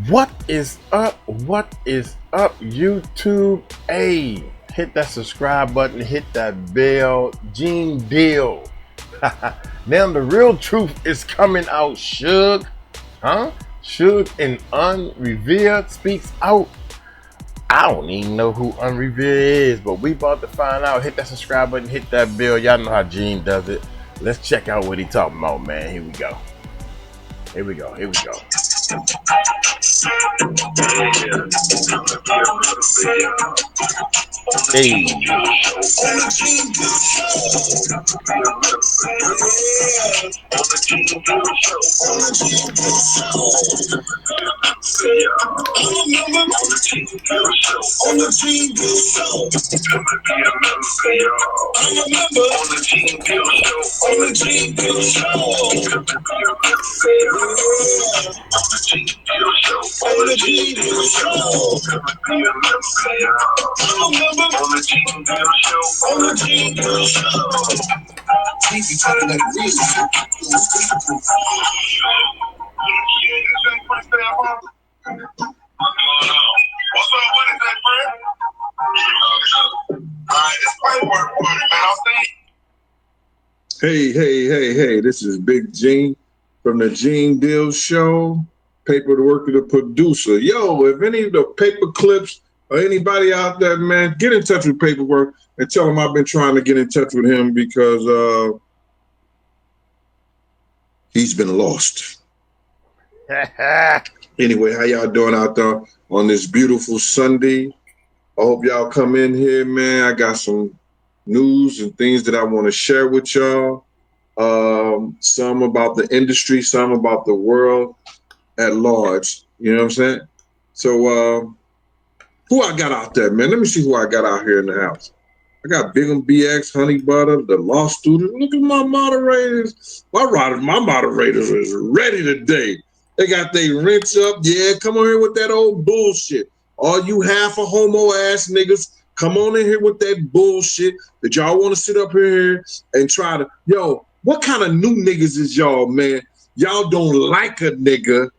What is up? What is up, YouTube? Hey, hit that subscribe button, hit that bell. Gene Deal. Now the real truth is coming out, Suge. Huh? Suge and Un Rivera speaks out. I don't even know who Un Rivera is, but we about to find out. Hit that subscribe button, hit that bell. Y'all know how Gene does it. Let's check out what he talking about, man. Here we go. Here we go. Here we go. Hey. Hey, this is Big Gene from the Gene Deal Show. Paper to work of the producer. Yo, if any of the paper clips or anybody out there, man, get in touch with Paperwork and tell him I've been trying to get in touch with him because he's been lost. Anyway, how y'all doing out there on this beautiful Sunday? I hope y'all come in here, man. I got some news and things that I want to share with y'all. Some about the industry, some about the world at large. You know what I'm saying? So who I got out there, man? Let me see who I got out here in the house. I got Big BX, Honey Butter, the Law Student. Look at my moderators. My moderators is ready today. They got their rents up. Yeah, come on here with that old bullshit. All you half a homo ass niggas, come on in here with that bullshit that y'all want to sit up here and try to, yo, what kind of new niggas is y'all, man? Y'all don't like a nigga,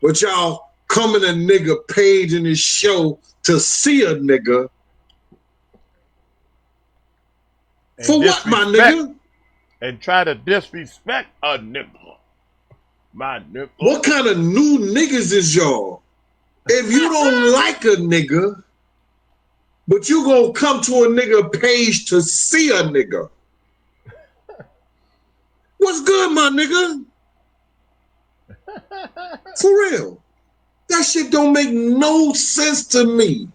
but y'all come in a nigga page in this show to see a nigga. And for what, my nigga? And try to disrespect a nigga. My nigga. What kind of new niggas is y'all? If you don't like a nigga, but you gonna come to a nigga page to see a nigga. What's good, my nigga? For real. That shit don't make no sense to me.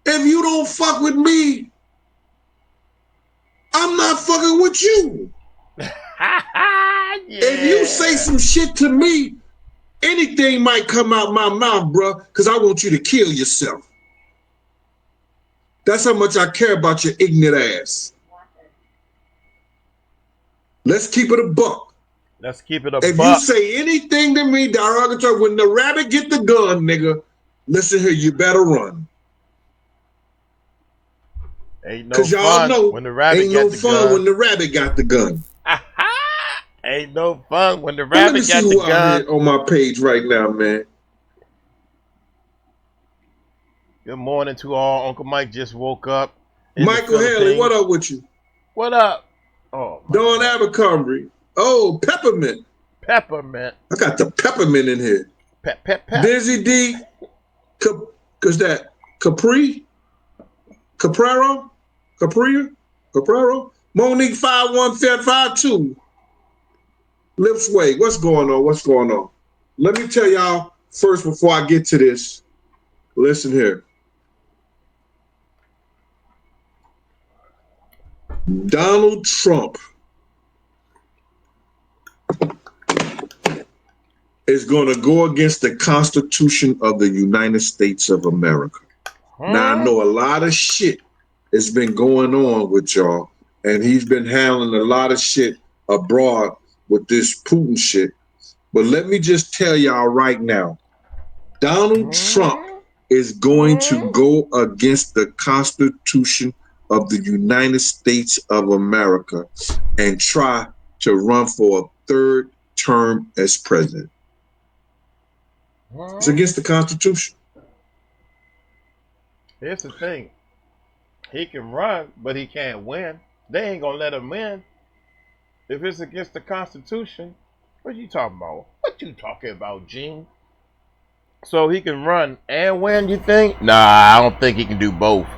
If you don't fuck with me, I'm not fucking with you. Yeah. If you say some shit to me, anything might come out my mouth, bro, because I want you to kill yourself. That's how much I care about your ignorant ass. Let's keep it a buck. Let's keep it a if buck. You say anything to me derogatory, when the rabbit get the gun, nigga, listen here, you better run. Ain't no fun know, when the rabbit ain't no fun when the rabbit got the gun. Ain't no fun when the rabbit got the gun. Let me see who out here on my page right now, man. Good morning to all. Uncle Mike just woke up. Michael Haley, what up with you? What up? Oh, Dawn Abercrombie. Oh, Peppermint. Peppermint. I got the peppermint in here. Pep. Dizzy D. Cause that Capri? Caprero? Monique 51552. Lipsway. What's going on? Let me tell y'all first before I get to this. Listen here. Donald Trump is going to go against the Constitution of the United States of America. Now, I know a lot of shit has been going on with y'all, and he's been handling a lot of shit abroad with this Putin shit. But let me just tell y'all right now, Donald Trump is going to go against the Constitution of the United States of America and try to run for a third term as president. It's against the Constitution. Here's the thing. He can run, but he can't win. They ain't gonna let him win. If it's against the Constitution, what you talking about? What you talking about, Gene? So he can run and win, you think? Nah, I don't think he can do both.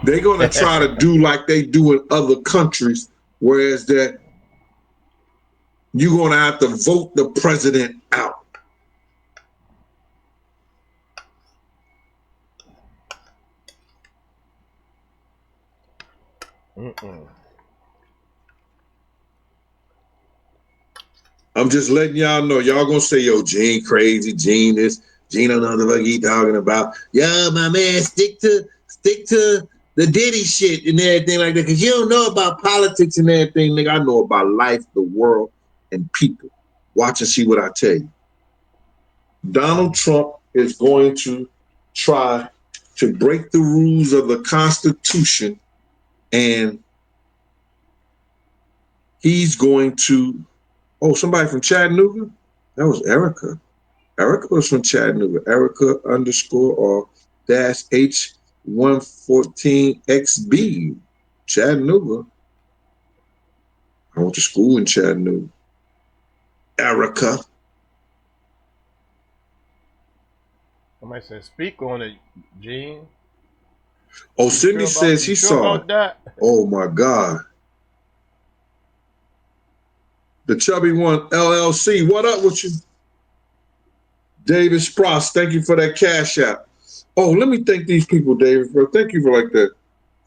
They're gonna try to do like they do in other countries, whereas that you're gonna have to vote the president out. I'm just letting y'all know. Y'all gonna say, yo, Gene crazy, Gene this, Gene don't know what he talking about. Yo, my man, stick to the Diddy shit and everything like that. Cause you don't know about politics and everything, nigga. I know about life, the world, and people. Watch and see what I tell you. Donald Trump is going to try to break the rules of the Constitution, and he's going to. Oh, somebody from Chattanooga? That was Erica. Erica was from Chattanooga. Erica _ or -H114XB. Chattanooga. I went to school in Chattanooga. Erica. Somebody said, speak on it, Gene. Oh, Cindy says she saw it. That? Oh, my God. The chubby one, LLC. What up with you? David Spross, thank you for that cash app. Oh, let me thank these people, David, bro. Thank you for like that.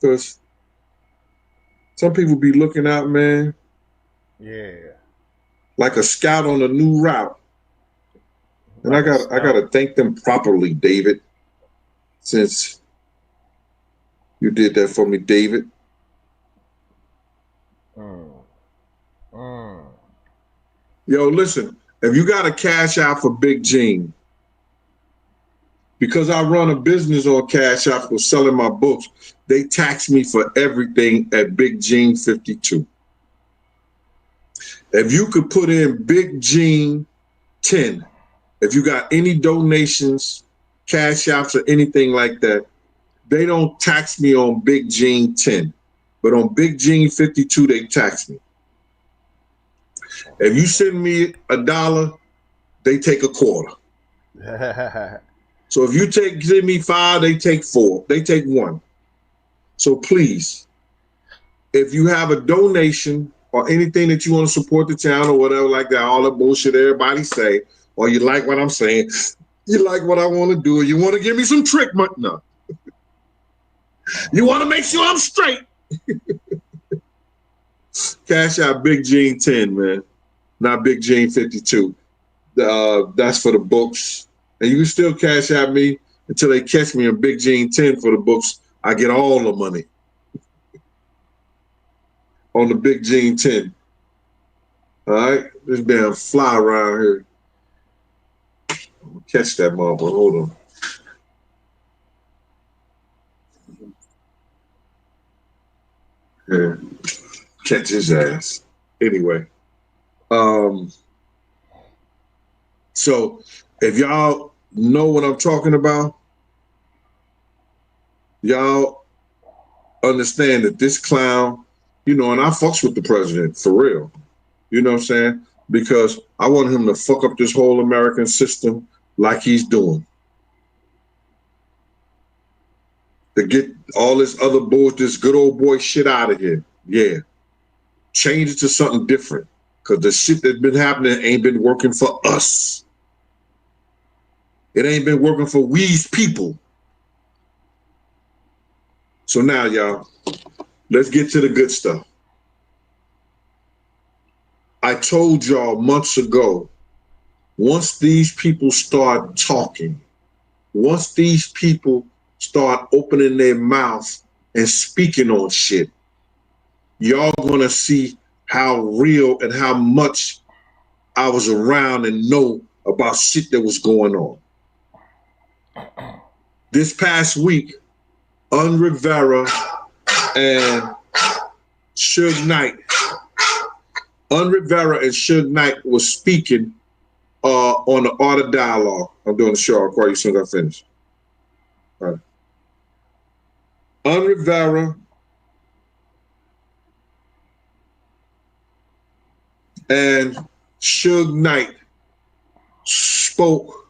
Because some people be looking out, man. Yeah. Like a scout on a new route. And I gotta thank them properly, David. Since you did that for me, David. Yo, listen, if you got a cash out for Big Gene, because I run a business on Cash App for selling my books, they tax me for everything at Big Gene 52. If you could put in Big Gene 10, if you got any donations, cash apps, or anything like that, they don't tax me on Big Gene 10. But on Big Gene 52, they tax me. If you send me $1, they take $0.25. So if you send me 5, they take 4. They take 1. So please, if you have a donation or anything that you want to support the channel or whatever like that, all the bullshit everybody say, or you like what I'm saying, you like what I want to do, or you want to give me some trick money, no. You want to make sure I'm straight. Cash out Big Gene 10, man. Not Big Gene 52. That's for the books. And you can still cash out me until they catch me in Big Gene 10 for the books. I get all the money on the Big Gene 10. All right? This damn fly around here. I'm going to catch that motherfucker. Hold on. Yeah. Catch his ass. Anyway. So if y'all know what I'm talking about, y'all understand that this clown, you know, and I fucks with the president for real. You know what I'm saying? Because I want him to fuck up this whole American system like he's doing. To get all this other bullshit, this good old boy shit out of here. Yeah. Change it to something different. Because the shit that's been happening ain't been working for us. It ain't been working for we's people. So now, y'all, let's get to the good stuff. I told y'all months ago, once these people start talking, once these people start opening their mouth and speaking on shit, y'all gonna see how real and how much I was around and know about shit that was going on. This past week, Un Rivera and Suge Knight. Un Rivera and Suge Knight was speaking on the Art of Dialogue. I'm doing the show. I'll call you as soon as I finish. All right. Un Rivera and Suge Knight spoke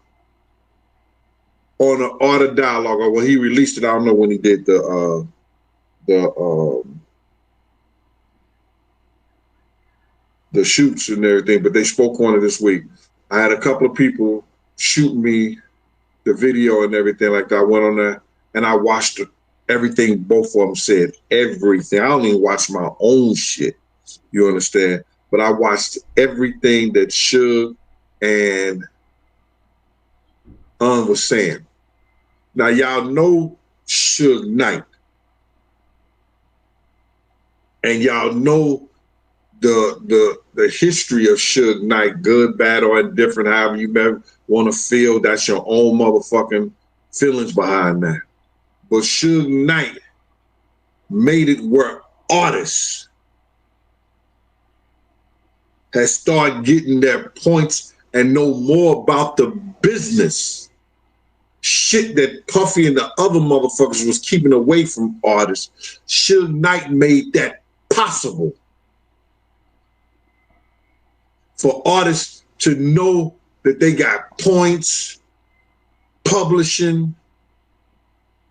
on the Art of Dialogue, or when he released it. I don't know when he did the shoots and everything, but they spoke on it this week. I had a couple of people shoot me the video and everything like that. I went on there and I watched everything both of them said, everything. I don't even watch my own shit, you understand? But I watched everything that Suge and was saying. Now, y'all know Suge Knight. And y'all know the history of Suge Knight, good, bad, or indifferent, however you may want to feel. That's your own motherfucking feelings behind that. But Suge Knight made it where artists has started getting their points and know more about the business. Shit that Puffy and the other motherfuckers was keeping away from artists. Suge Knight made that possible for artists to know that they got points, publishing,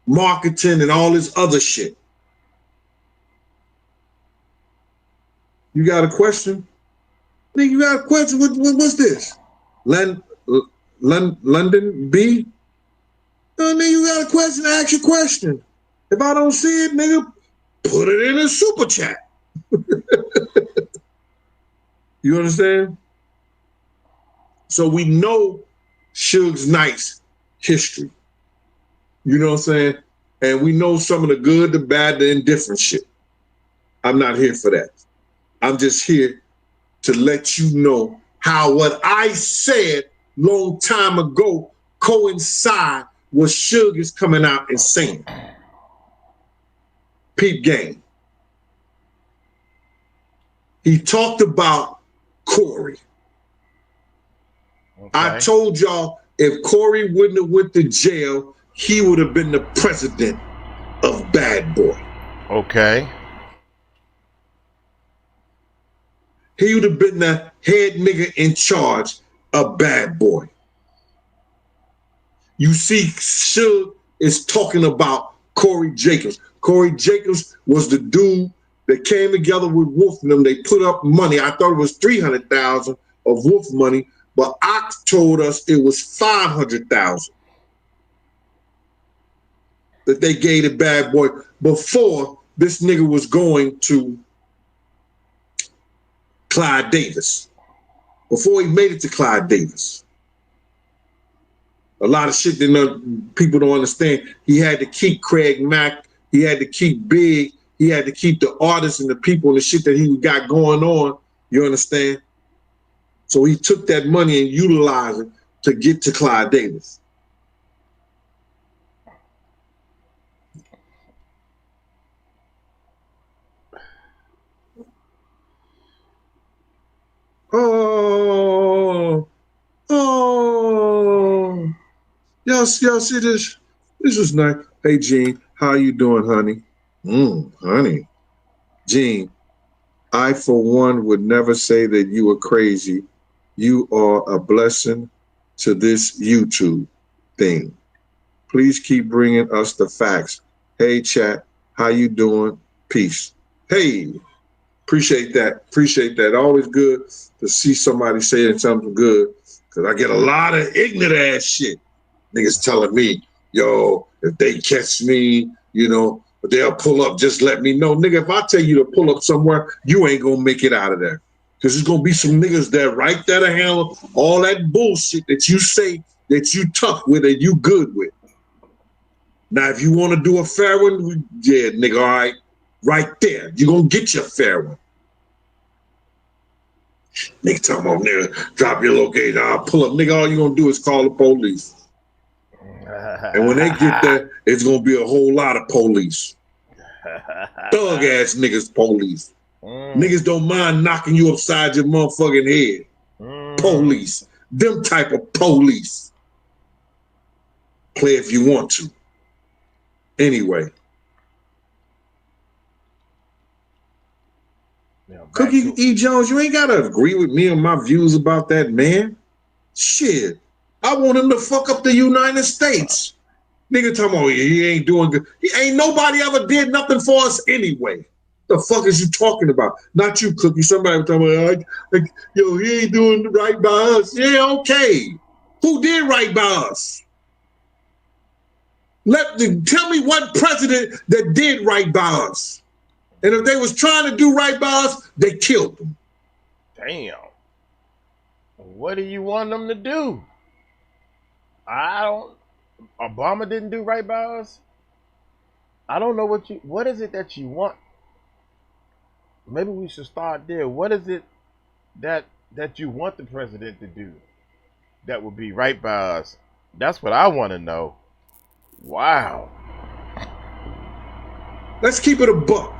marketing, and all this other shit. You got a question? Nigga, you got a question? What's this? London B? Oh, nigga, you got a question? Ask your question. If I don't see it, nigga, put it in a super chat. You understand? So we know Suge Knight's history. You know what I'm saying? And we know some of the good, the bad, the indifferent shit. I'm not here for that. I'm just here to let you know how what I said long time ago coincide with Suge is coming out and saying. Peep game. He talked about Corey. Okay. I told y'all if Corey wouldn't have went to jail, he would have been the president of Bad Boy. Okay. He would have been the head nigga in charge of Bad Boy. You see, Suge is talking about Corey Jacobs. Corey Jacobs was the dude that came together with Wolf and them. They put up money. I thought it was $300,000 of Wolf money, but Ox told us it was $500,000 that they gave to Bad Boy before this nigga was going to Clyde Davis. Before he made it to Clyde Davis. A lot of shit that people don't understand. He had to keep Craig Mack. He had to keep Big. He had to keep the artists and the people and the shit that he got going on. You understand? So he took that money and utilized it to get to Clyde Davis. Oh. Y'all see this? This is nice. Hey, Gene, how you doing, honey? Honey. Gene, I, for one, would never say that you are crazy. You are a blessing to this YouTube thing. Please keep bringing us the facts. Hey, chat, how you doing? Peace. Hey, appreciate that. Appreciate that. Always good to see somebody saying something good, because I get a lot of ignorant ass shit. Niggas telling me, yo, if they catch me, you know, they'll pull up, just let me know. Nigga, if I tell you to pull up somewhere, you ain't gonna make it out of there. Because there's gonna be some niggas there right there to handle all that bullshit that you say that you tough with and you good with. Now, if you want to do a fair one, yeah, nigga, all right, right there. You're gonna get your fair one. Nigga talking about, nigga, drop your location, I'll pull up. Nigga, all you gonna do is call the police. And when they get there, it's gonna be a whole lot of police. Thug ass niggas police. Niggas don't mind knocking you upside your motherfucking head. Police. Them type of police. Play if you want to. Anyway. Cookie E. Jones, you ain't gotta agree with me on my views about that man. Shit. I want him to fuck up the United States. Nigga talking about he ain't doing good. He ain't nobody ever did nothing for us anyway. The fuck is you talking about? Not you, Cookie. Somebody was talking about, yo, he ain't doing right by us. Yeah, okay. Who did right by us? Tell me what president that did right by us. And if they was trying to do right by us, they killed them. Damn. What do you want them to do? Obama didn't do right by us. I don't know what is it that you want? Maybe we should start there. What is it that you want the president to do that would be right by us? That's what I want to know. Wow. Let's keep it a buck.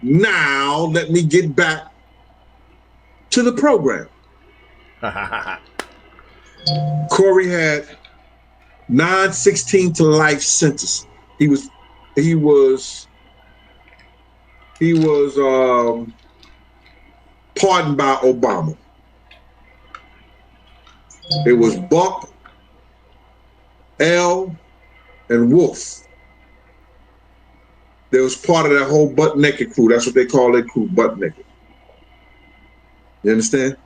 Now, let me get back to the program. Corey had 9/16 to life sentence. He was pardoned by Obama. It was Buck, L, and Wolf. They was part of that whole butt naked crew. That's what they call their crew, butt naked. You understand?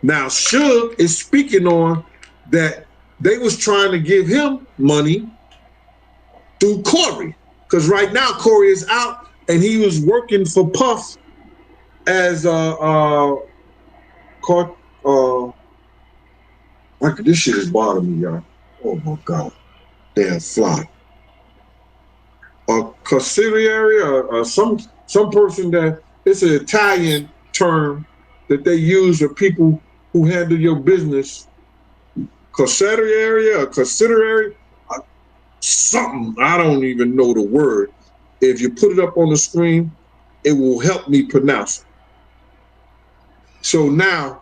Now, Suge is speaking on that they was trying to give him money through Corey. Because right now, Corey is out and he was working for Puff as this shit is bothering me, y'all. Oh my God. Damn fly. A consigliere or some person that it's an Italian term that they use for people who handle your business. Consigliere or consigliere, something, I don't even know the word. If you put it up on the screen, it will help me pronounce it. So now,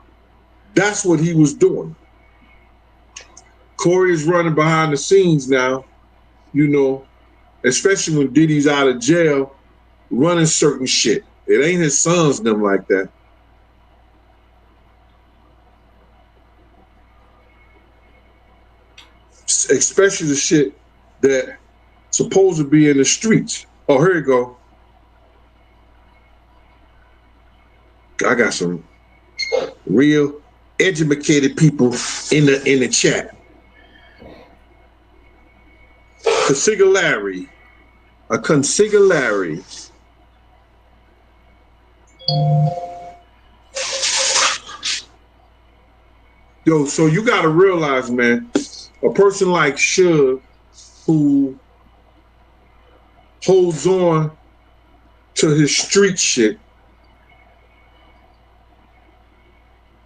that's what he was doing. Corey is running behind the scenes now, you know, especially when Diddy's out of jail, running certain shit. It ain't his sons them like that. Especially the shit that supposed to be in the streets. Oh, here you go. I got some real educated people in the chat. Consigliere. A consigliere. Yo, so you gotta realize, man, a person like Suge who holds on to his street shit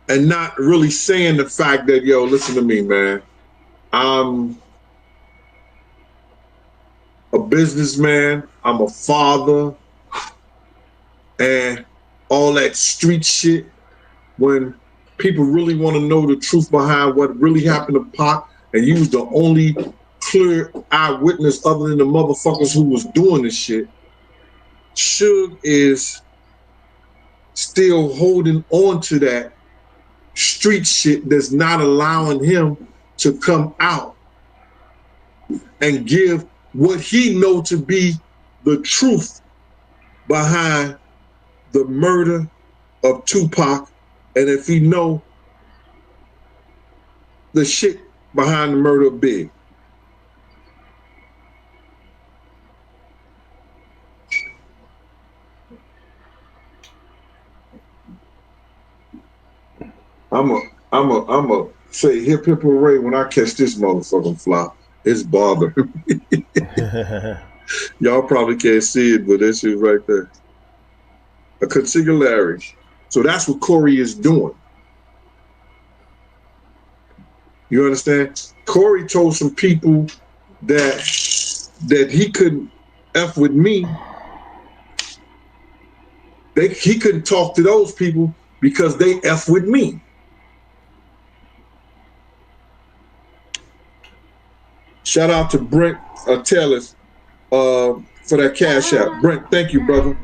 and not really saying the fact that, yo, listen to me, man, I'm a businessman, I'm a father, and all that street shit, when people really want to know the truth behind what really happened to Pac, and you was the only clear eyewitness other than the motherfuckers who was doing this shit, Suge is still holding on to that street shit that's not allowing him to come out and give what he know to be the truth behind the murder of Tupac, and if he know the shit behind the murder of Big. I'm a say hip hip hooray when I catch this motherfucking fly. It's bothering me. Y'all probably can't see it, but that shit right there. A consigliere. So that's what Corey is doing. You understand? Corey told some people that he couldn't F with me. He couldn't talk to those people because they F with me. Shout out to Brent Tellis for that cash app. Brent, thank you, brother.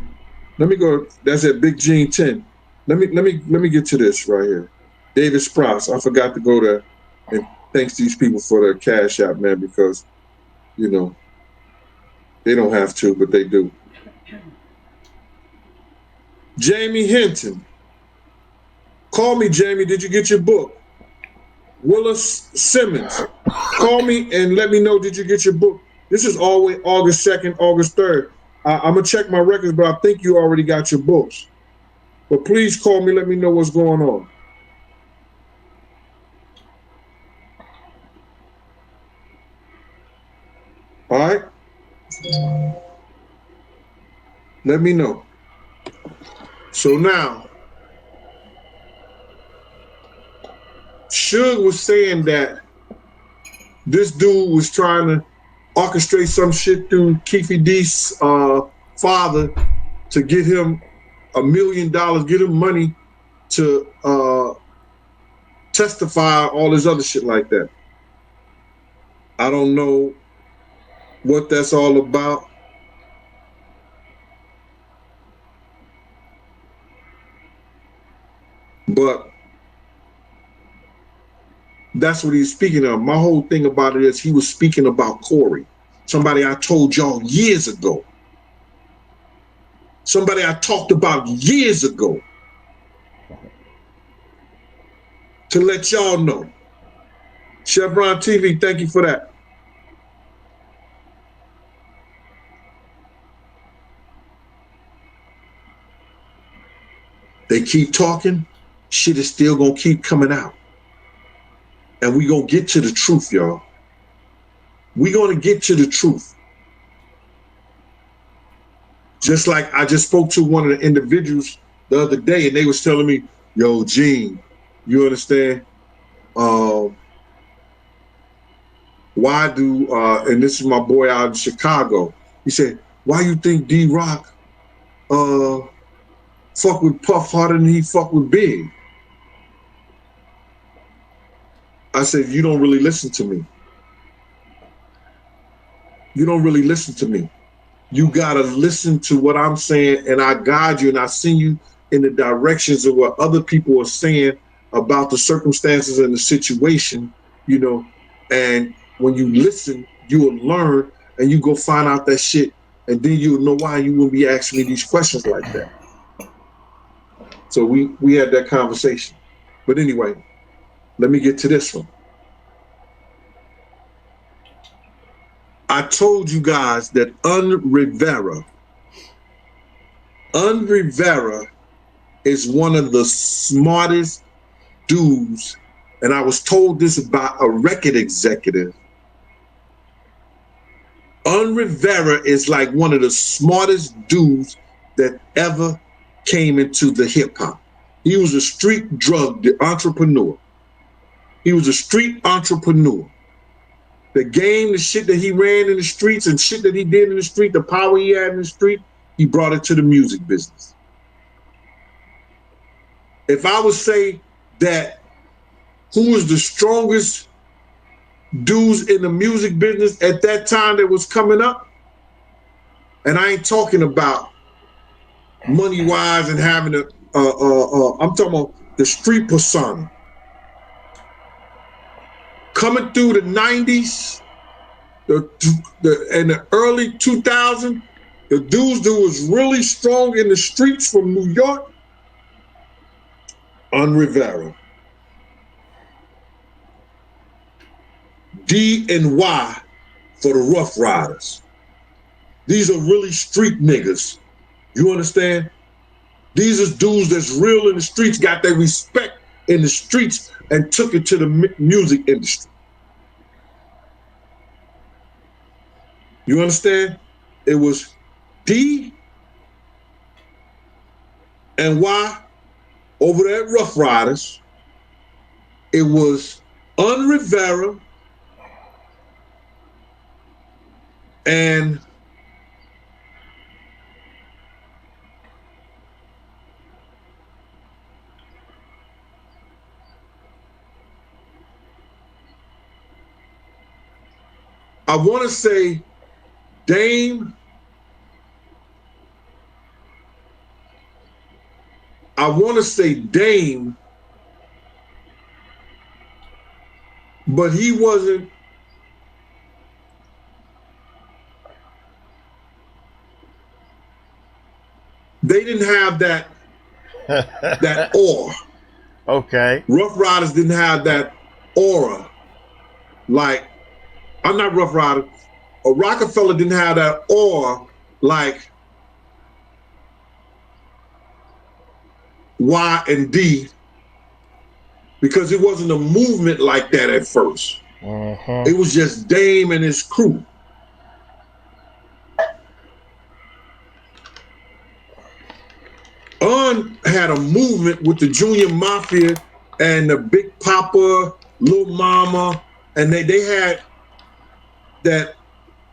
Let me go. That's at Big Gene 10. Let me get to this right here. David Sprouse. I forgot to go there and thanks these people for their cash app, man, because you know they don't have to, but they do. Jamie Hinton. Call me, Jamie. Did you get your book? Willis Simmons. Call me and let me know, did you get your book? This is always August 2nd, August 3rd. I'm going to check my records, but I think you already got your books. But please call me, let me know what's going on. All right? Let me know. So now, Suge was saying that this dude was trying to orchestrate some shit through Keefe D's father to get him $1 million, get him money to testify, all this other shit like that. I don't know what that's all about. But that's what he's speaking of. My whole thing about it is he was speaking about Corey, somebody I told y'all years ago. Somebody I talked about years ago. To let y'all know. Chevron TV, thank you for that. They keep talking, shit is still gonna keep coming out. And we gonna get to the truth, y'all. We gonna get to the truth. Just like I just spoke to one of the individuals the other day and they was telling me, yo, Gene, you understand? Why do, and this is my boy out in Chicago, he said, why you think D-Rock fuck with Puff harder than he fuck with Big? I said, you don't really listen to me. You don't really listen to me. You gotta listen to what I'm saying, and I guide you and I send you in the directions of what other people are saying about the circumstances and the situation, you know, and when you listen, you will learn and you go find out that shit, and then you'll know why you wouldn't be asking me these questions like that. So we had that conversation. But anyway, let me get to this one. I told you guys that Un Rivera is one of the smartest dudes, and I was told this about a record executive. Un Rivera is like one of the smartest dudes that ever came into the hip hop. He was a street drug entrepreneur. He was a street entrepreneur. The game, the shit that he ran in the streets and shit that he did in the street, the power he had in the street, he brought it to the music business. If I would say that who was the strongest dudes in the music business at that time that was coming up, and I ain't talking about money-wise and having a, I'm talking about the street persona. Coming through the 90s, and the early 2000s, the dudes that was really strong in the streets from New York, Un Rivera. D and Y for the Rough Riders. These are really street niggas. You understand? These are dudes that's real in the streets, got their respect in the streets, and took it to the music industry. You understand? It was D and Y over there at Rough Riders. It was Un Rivera and I want to say Dame. I want to say Dame, but he wasn't. They didn't have that aura. Okay. Rough Riders didn't have that aura. Like, I'm not Rough Rider. A Rockefeller didn't have that aura like Y and D, because it wasn't a movement like that at first. It was just Dame and his crew. Un had a movement with the Junior Mafia and the Big Papa, Lil Mama, and they had that.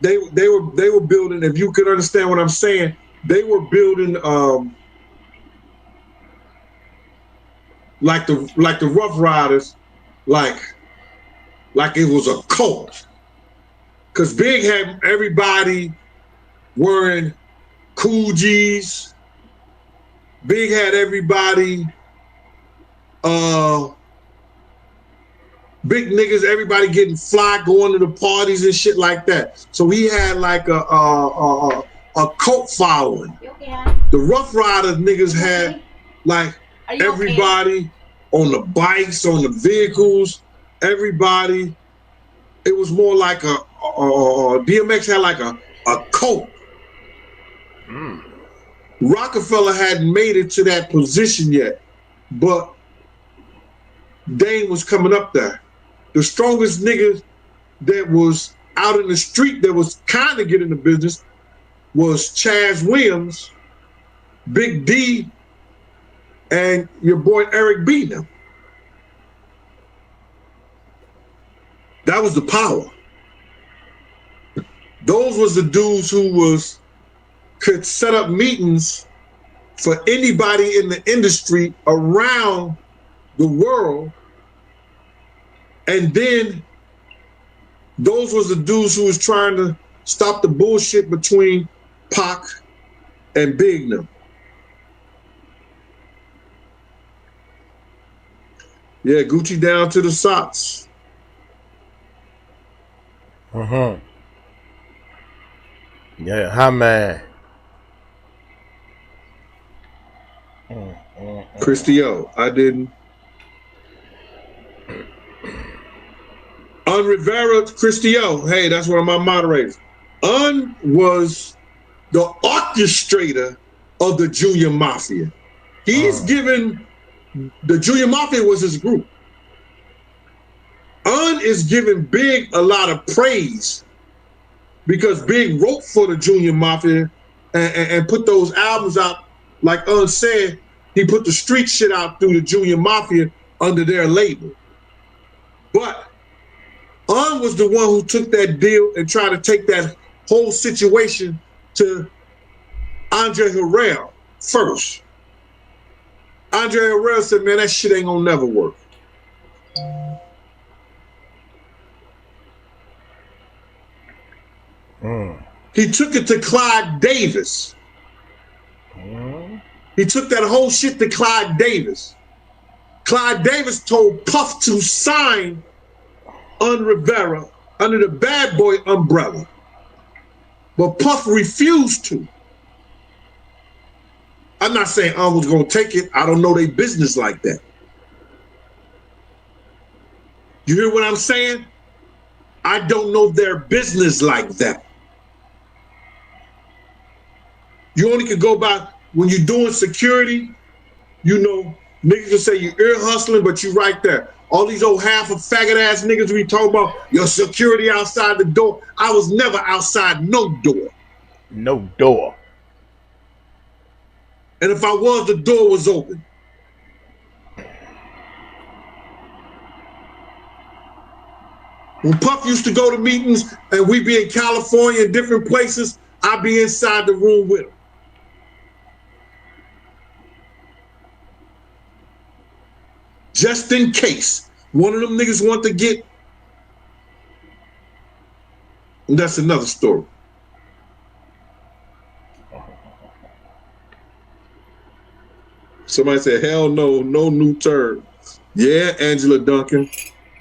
They were building. If you could understand what I'm saying, they were building like the Rough Riders, like it was a cult. Cause Big had everybody wearing Coogis. Big had everybody, big niggas, everybody getting fly, going to the parties and shit like that. So he had like a cult following. The Rough Riders niggas had like everybody on the bikes, on the vehicles, everybody. It was more like a DMX had like a cult. Rockefeller hadn't made it to that position yet, but Dame was coming up there. The strongest niggas that was out in the street that was kind of getting the business was Chaz Williams, Big D, and your boy Eric B. Now. That was the power. Those was the dudes who could set up meetings for anybody in the industry around the world. And then those was the dudes who was trying to stop the bullshit between Pac and Big now. Yeah, Gucci down to the socks. Yeah, hi man. Christio, I didn't. Un Rivera, Christio, hey, that's one of my moderators. Un was the orchestrator of the Junior Mafia. He's given, the Junior Mafia was his group. Un is giving Big a lot of praise because Big wrote for the Junior Mafia and put those albums out. Like Un said, he put the street shit out through the Junior Mafia under their label. But Un was the one who took that deal and tried to take that whole situation to Andre Herrera first. Andre Herrera said, man, that shit ain't gonna never work. He took it to Clyde Davis. He took that whole shit to Clyde Davis. Clyde Davis told Puff to sign Un Rivera under the Bad Boy umbrella. But Puff refused to. I'm not saying Un was gonna take it. I don't know their business like that. You hear what I'm saying? I don't know their business like that. You only can go by when you're doing security, you know, niggas can say you're ear hustling, but you right there. All these old half of faggot ass niggas we talk about, your security outside the door. I was never outside no door. No door. And if I was, the door was open. When Puff used to go to meetings and we be in California and different places, I'd be inside the room with him. Just in case one of them niggas want to get And that's another story. Somebody said, hell no, no new term. Yeah, Angela Duncan.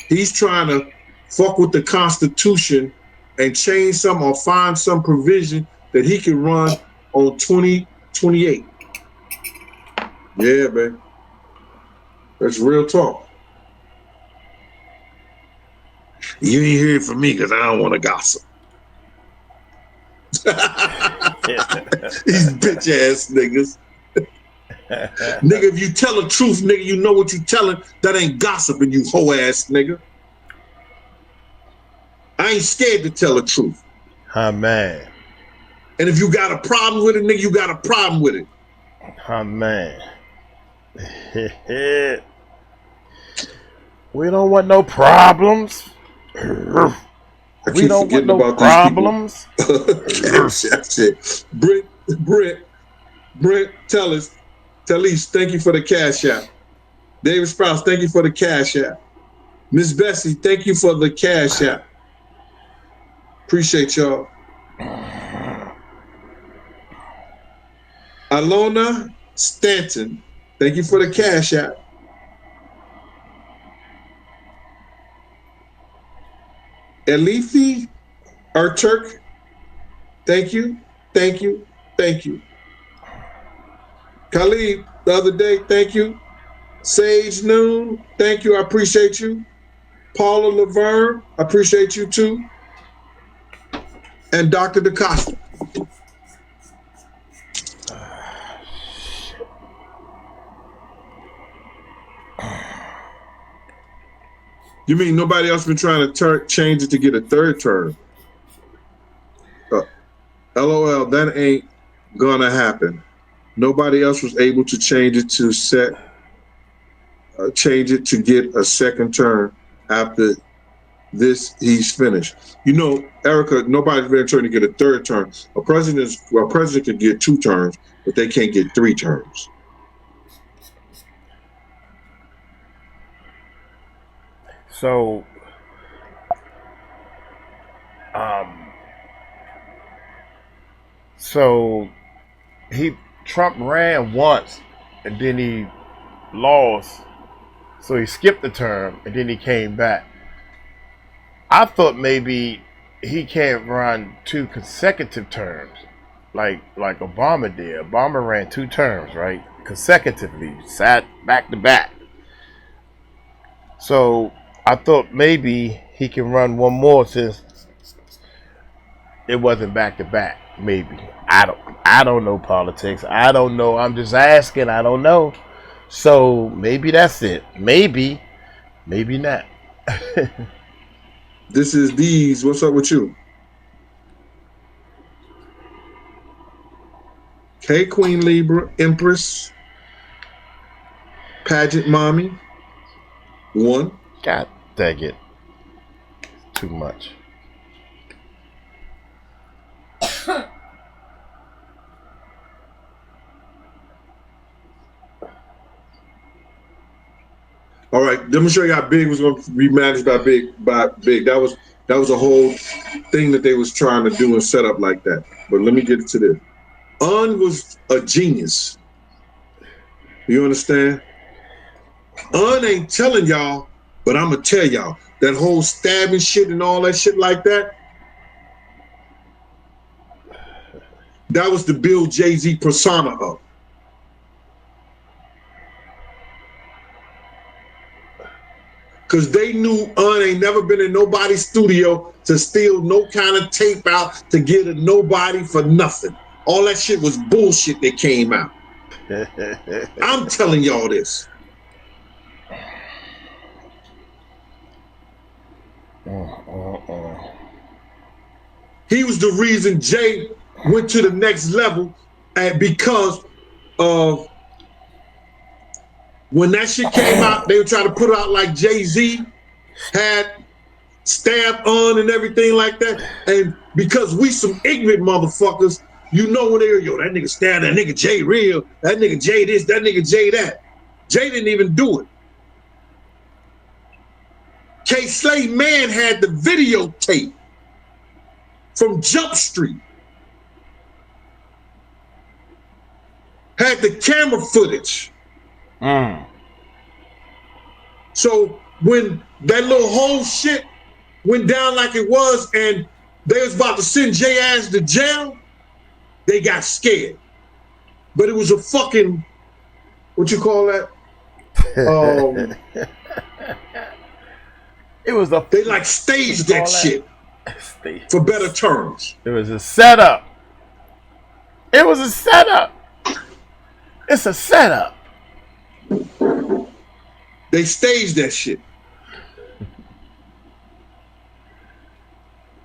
He's trying to fuck with the Constitution and change some or find some provision that he can run on 2028. Yeah, man. That's real talk. You ain't hear it from me because I don't want to gossip. These bitch ass niggas. Nigga, if you tell the truth, nigga, you know what you telling. That ain't gossiping, you hoe ass nigga. I ain't scared to tell the truth. Oh, man. And if you got a problem with it, nigga, you got a problem with it. Oh, man. We don't want no problems. We don't want no problems. Brent, tell us. Talise, thank you for the cash app. David Sprouse, thank you for the cash app. Miss Bessie, thank you for the cash app. Appreciate y'all. Alona Stanton, thank you for the cash app. Elifi Turk, thank you, thank you, thank you. Khalid, the other day, thank you. Sage Noon, thank you, I appreciate you. Paula Laverne, I appreciate you too. And Dr. DaCosta. You mean nobody else been trying to change it to get a third term? LOL, that ain't gonna happen. Nobody else was able to change it to get a second term after this. He's finished. You know, Erica, nobody's been trying to get a third term. A president can get 2 terms, but they can't get 3 terms. So, Trump ran once and then he lost, so he skipped the term and then he came back. I thought maybe he can't run 2 consecutive terms like Obama did. Obama ran 2 terms, right? Consecutively, sat back to back. So I thought maybe he can run one more since it wasn't back to back. Maybe. I don't know politics. I don't know. I'm just asking. I don't know. So maybe that's it. Maybe not. This is These. What's up with you? Hey, Queen Libra, Empress, Pageant Mommy. 1. God dang it. Too much. All right, let me show you how Big was going to be managed by Big. That was a whole thing that they was trying to do and set up like that. But let me get to this. Un was a genius. You understand? Un ain't telling y'all, but I'm going to tell y'all. That whole stabbing shit and all that shit like that, that was the Bill Jay-Z persona of. Because they knew Un ain't never been in nobody's studio to steal no kind of tape out to get a nobody for nothing. All that shit was bullshit that came out. I'm telling y'all this. He was the reason Jay went to the next level because of when that shit came out, they were trying to put it out like Jay-Z had stabbed On and everything like that. And because we some ignorant motherfuckers, you know when they were, yo, that nigga stabbed that nigga Jay real, that nigga Jay this, that nigga Jay that. Jay didn't even do it. K. Slay Man had the videotape. from Jump Street. Had the camera footage. So when that little whole shit went down like it was and they was about to send Jay ass to jail, they got scared. But it was a fucking, what you call that? It was a. They like staged that shit for better terms. It was a setup. It was a setup. It's a setup. They staged that shit.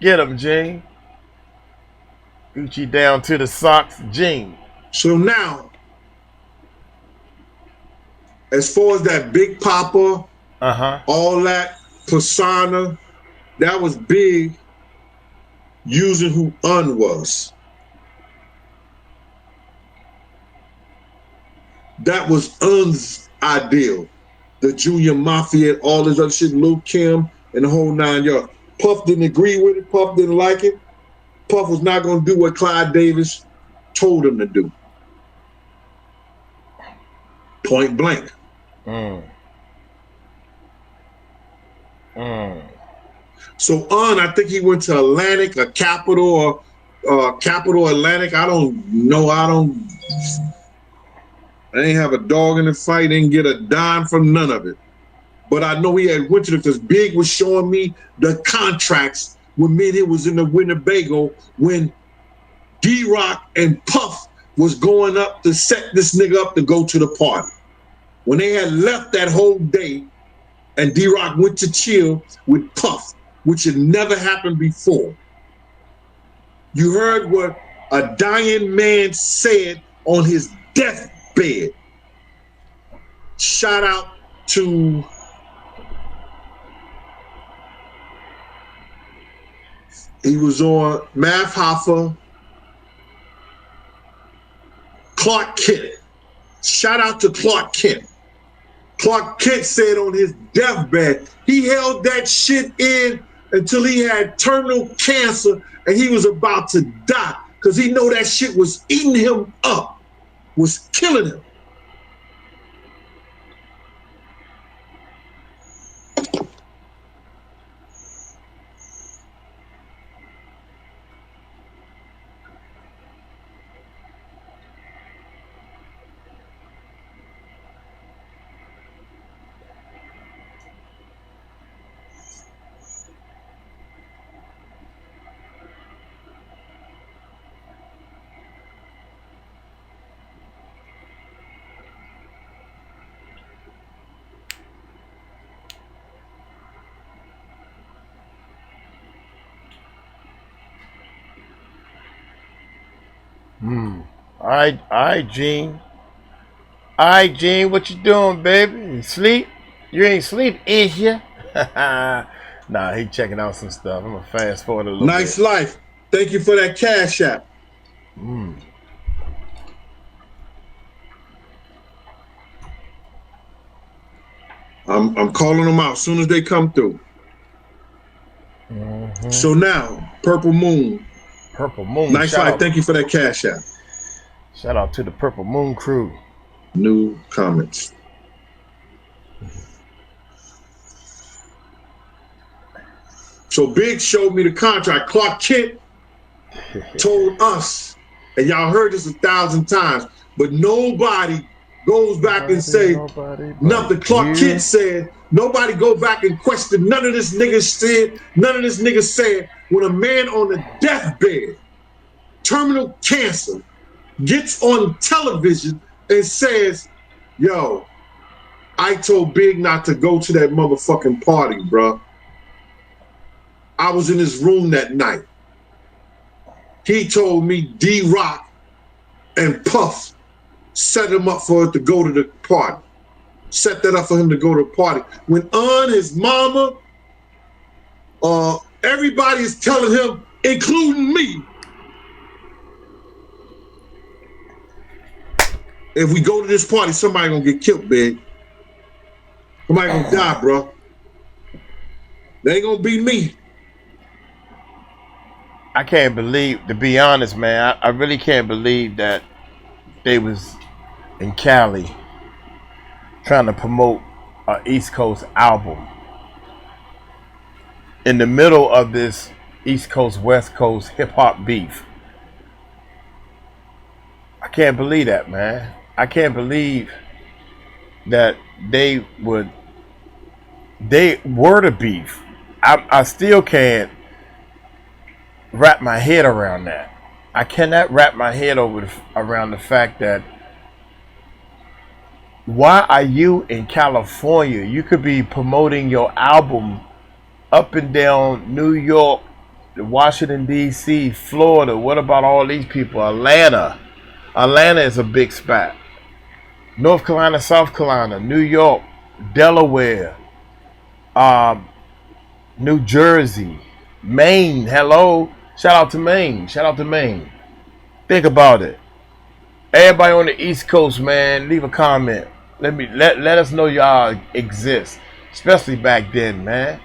Get him, Gene. Gucci down to the socks, Gene. So now, as far as that Big Papa, all that persona, that was Big using who Un was. That was Un's ideal. The Junior Mafia, all this other shit, Lil Kim, and the whole 9 yards. Puff didn't agree with it. Puff didn't like it. Puff was not going to do what Clyde Davis told him to do. Point blank. So I think he went to Atlantic or Capital or Capital Atlantic. I don't know. I ain't have a dog in the fight. Didn't get a dime from none of it. But I know he had went to it because Big was showing me the contracts when me and him was in the Winnebago when D-Rock and Puff was going up to set this nigga up to go to the party. When they had left that whole day and D-Rock went to chill with Puff, which had never happened before. You heard what a dying man said on his deathbed. Shout out to he was on Math Hoffa, Clark Kent. Shout out to Clark Kent. Clark Kent said on his deathbed, he held that shit in until he had terminal cancer and he was about to die because he know that shit was eating him up, was killing him. All right, Gene. All right, Gene, what you doing, baby? You sleep? You ain't sleep, is ya? Nah, he checking out some stuff. I'm gonna fast forward a little Nice bit. life. Thank you for that cash app. I'm calling them out as soon as they come through. So now, Purple Moon. Purple Moon. Nice life. Thank you for that cash app. Shout out to the Purple Moon crew. New comments. So Big showed me the contract. Clark Kent told us, and y'all heard this 1,000 times, but nobody goes back and say nothing. Clark Kent said, nobody go back and question none of this nigga said, none of this nigga said. When a man on the deathbed, terminal cancer, gets on television and says, yo, I told Big not to go to that motherfucking party, bro. I was in his room that night. He told me D-Rock and Puff set him up for it to go to the party. Set that up for him to go to the party. When his mama, everybody is telling him, including me, if we go to this party, somebody gonna get killed, Big. Somebody gonna die, bro. They ain't gonna be me. I can't believe, to be honest, man, I really can't believe that they was in Cali trying to promote an East Coast album in the middle of this East Coast, West Coast hip hop beef. I can't believe that, man. I can't believe that they were the beef. I still can't wrap my head around that. I cannot wrap my head around the fact that why are you in California? You could be promoting your album up and down New York, Washington D.C., Florida. What about all these people? Atlanta. Atlanta is a big spot. North Carolina, South Carolina, New York, Delaware, New Jersey, Maine. Hello. Shout out to Maine. Shout out to Maine. Think about it. Everybody on the East Coast, man, leave a comment. Let us know y'all exist. Especially back then, man.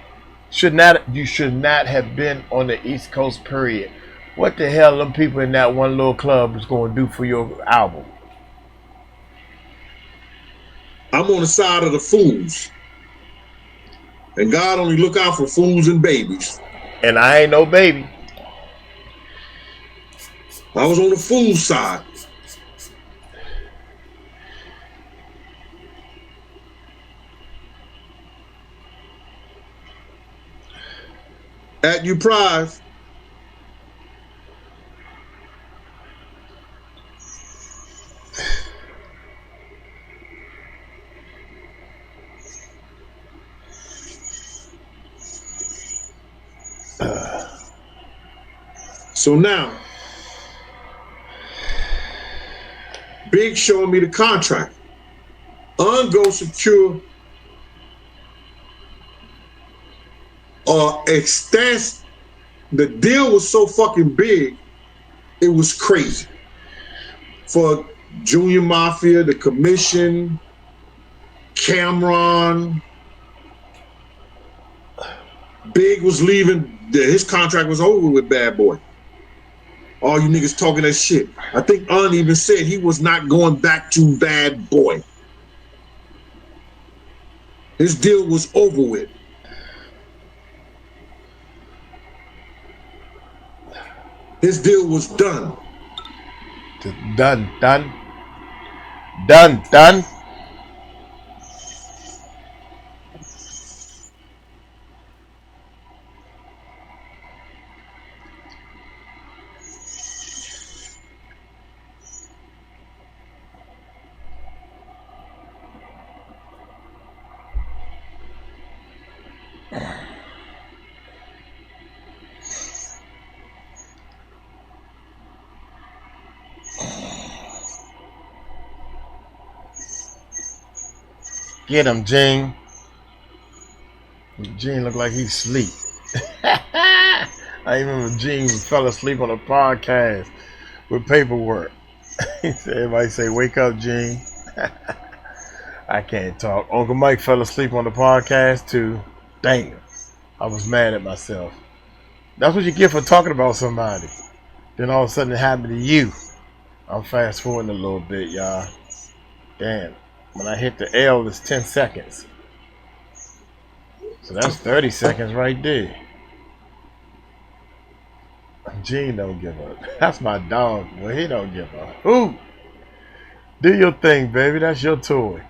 You should not have been on the East Coast, period. What the hell them people in that one little club was going to do for your album? I'm on the side of the fools. And God only look out for fools and babies. And I ain't no baby. I was on the fool side. At you, Prize. So now, Big showing me the contract. Go secure extends. The deal was so fucking big, it was crazy. For Junior Mafia, the commission, Cameron, Big was leaving. His contract was over with Bad Boy. All you niggas talking that shit. I think Un even said he was not going back to Bad Boy. His deal was over with. His deal was done. Done. Get him, Gene. Gene look like he's asleep. I remember Gene fell asleep on a podcast with paperwork. Everybody say, wake up, Gene. I can't talk. Uncle Mike fell asleep on the podcast too. Damn. I was mad at myself. That's what you get for talking about somebody. Then all of a sudden it happened to you. I'm fast forwarding a little bit, y'all. Damn. When I hit the L, it's 10 seconds. So that's 30 seconds right there. Gene don't give up. That's my dog. Well, he don't give up. Ooh. Do your thing, baby. That's your toy.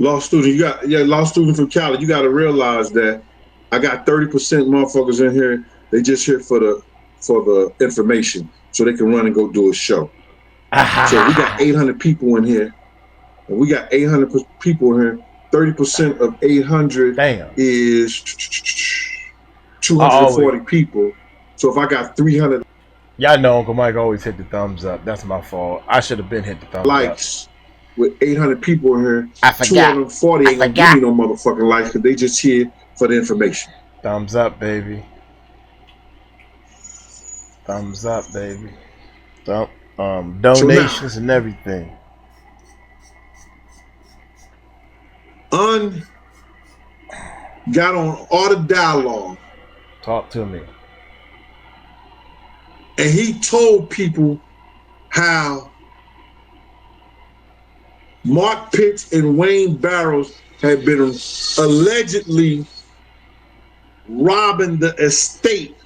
Law student, law student from Cali. You got to realize that I got 30% motherfuckers in here. They just here for the information, so they can run and go do a show. So we got 800 people in here. And we got 800 people in here. 30% of 800 is 240 people. So if I got 300 y'all know Uncle Mike always hit the thumbs up. That's my fault. I should have been hit the thumbs likes up. With 800 people in here, I forgot. 240 ain't gonna give me no motherfucking likes because they just here for the information. Thumbs up, baby. Thumbs up, baby. Donations and everything. Un got on all the dialogue. Talk to me. And he told people how Mark Pitts and Wayne Barrows had been allegedly robbing the estate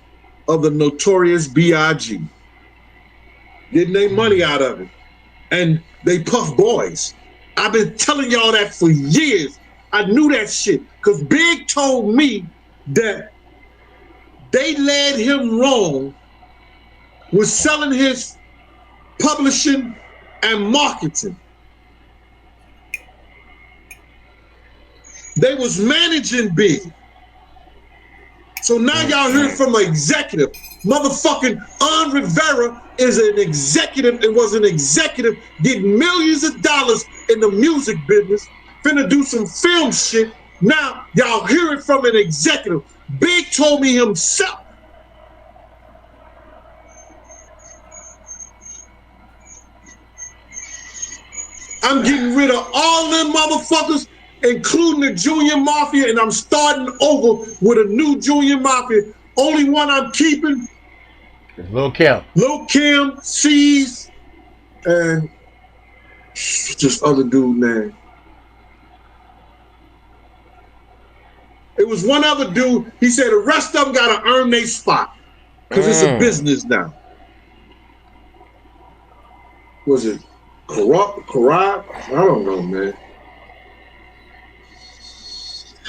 of the notorious B.I.G. Getting their money out of it. And they Puff Boys. I've been telling y'all that for years. I knew that shit because Big told me that they led him wrong with selling his publishing and marketing. They was managing Big. So now y'all hear from an executive. Motherfucking Un Rivera is an executive and was an executive getting millions of dollars in the music business, finna do some film shit. Now y'all hear it from an executive. Big told me himself. I'm getting rid of all them motherfuckers, including the Junior Mafia, and I'm starting over with a new Junior Mafia. Only one I'm keeping is Lil Kim. Lil Kim, C's, and just other dude name. It was one other dude. He said the rest of them gotta earn their spot because it's a business now. Was it Karab? I don't know, man.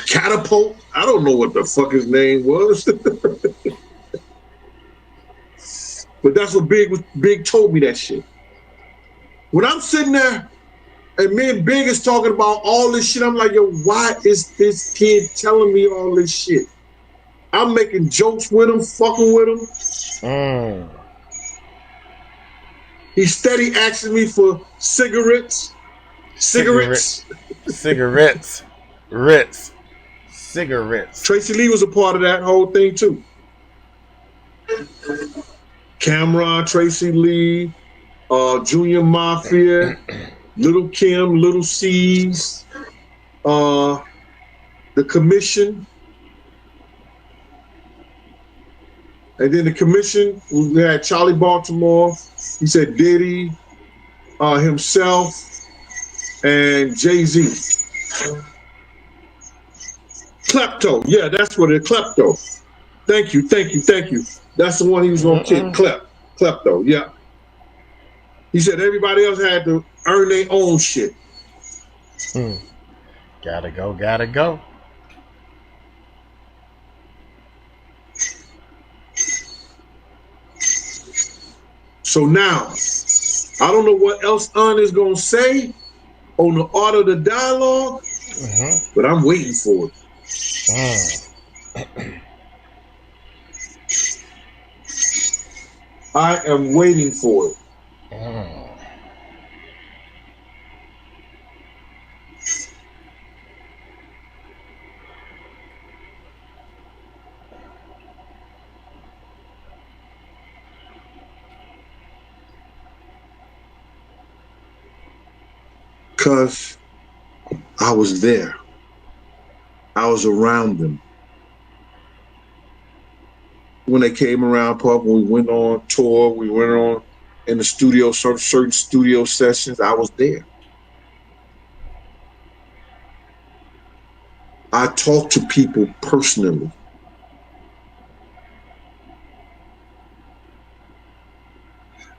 Catapult? I don't know what the fuck his name was. But that's what Big told me that shit. When I'm sitting there and me and Big is talking about all this shit, I'm like, yo, why is this kid telling me all this shit? I'm making jokes with him, fucking with him. He's steady asking me for cigarettes. Cigarettes. Tracy Lee was a part of that whole thing too. Cameron, Tracy Lee, Junior Mafia, Little Kim, Little C's, the Commission. And then the Commission, we had Charlie Baltimore. He said Diddy, himself, and Jay-Z. Klepto. Yeah, that's what it is. Klepto. Thank you. That's the one he was going to kick. Klepto. Yeah. He said everybody else had to earn their own shit. Gotta go. So now, I don't know what else Un is going to say on the art of the dialogue, but I'm waiting for it. I am waiting for it. Because I was there. I was around them. When they came around, when we went on tour, we went on in the studio, certain studio sessions, I was there. I talked to people personally.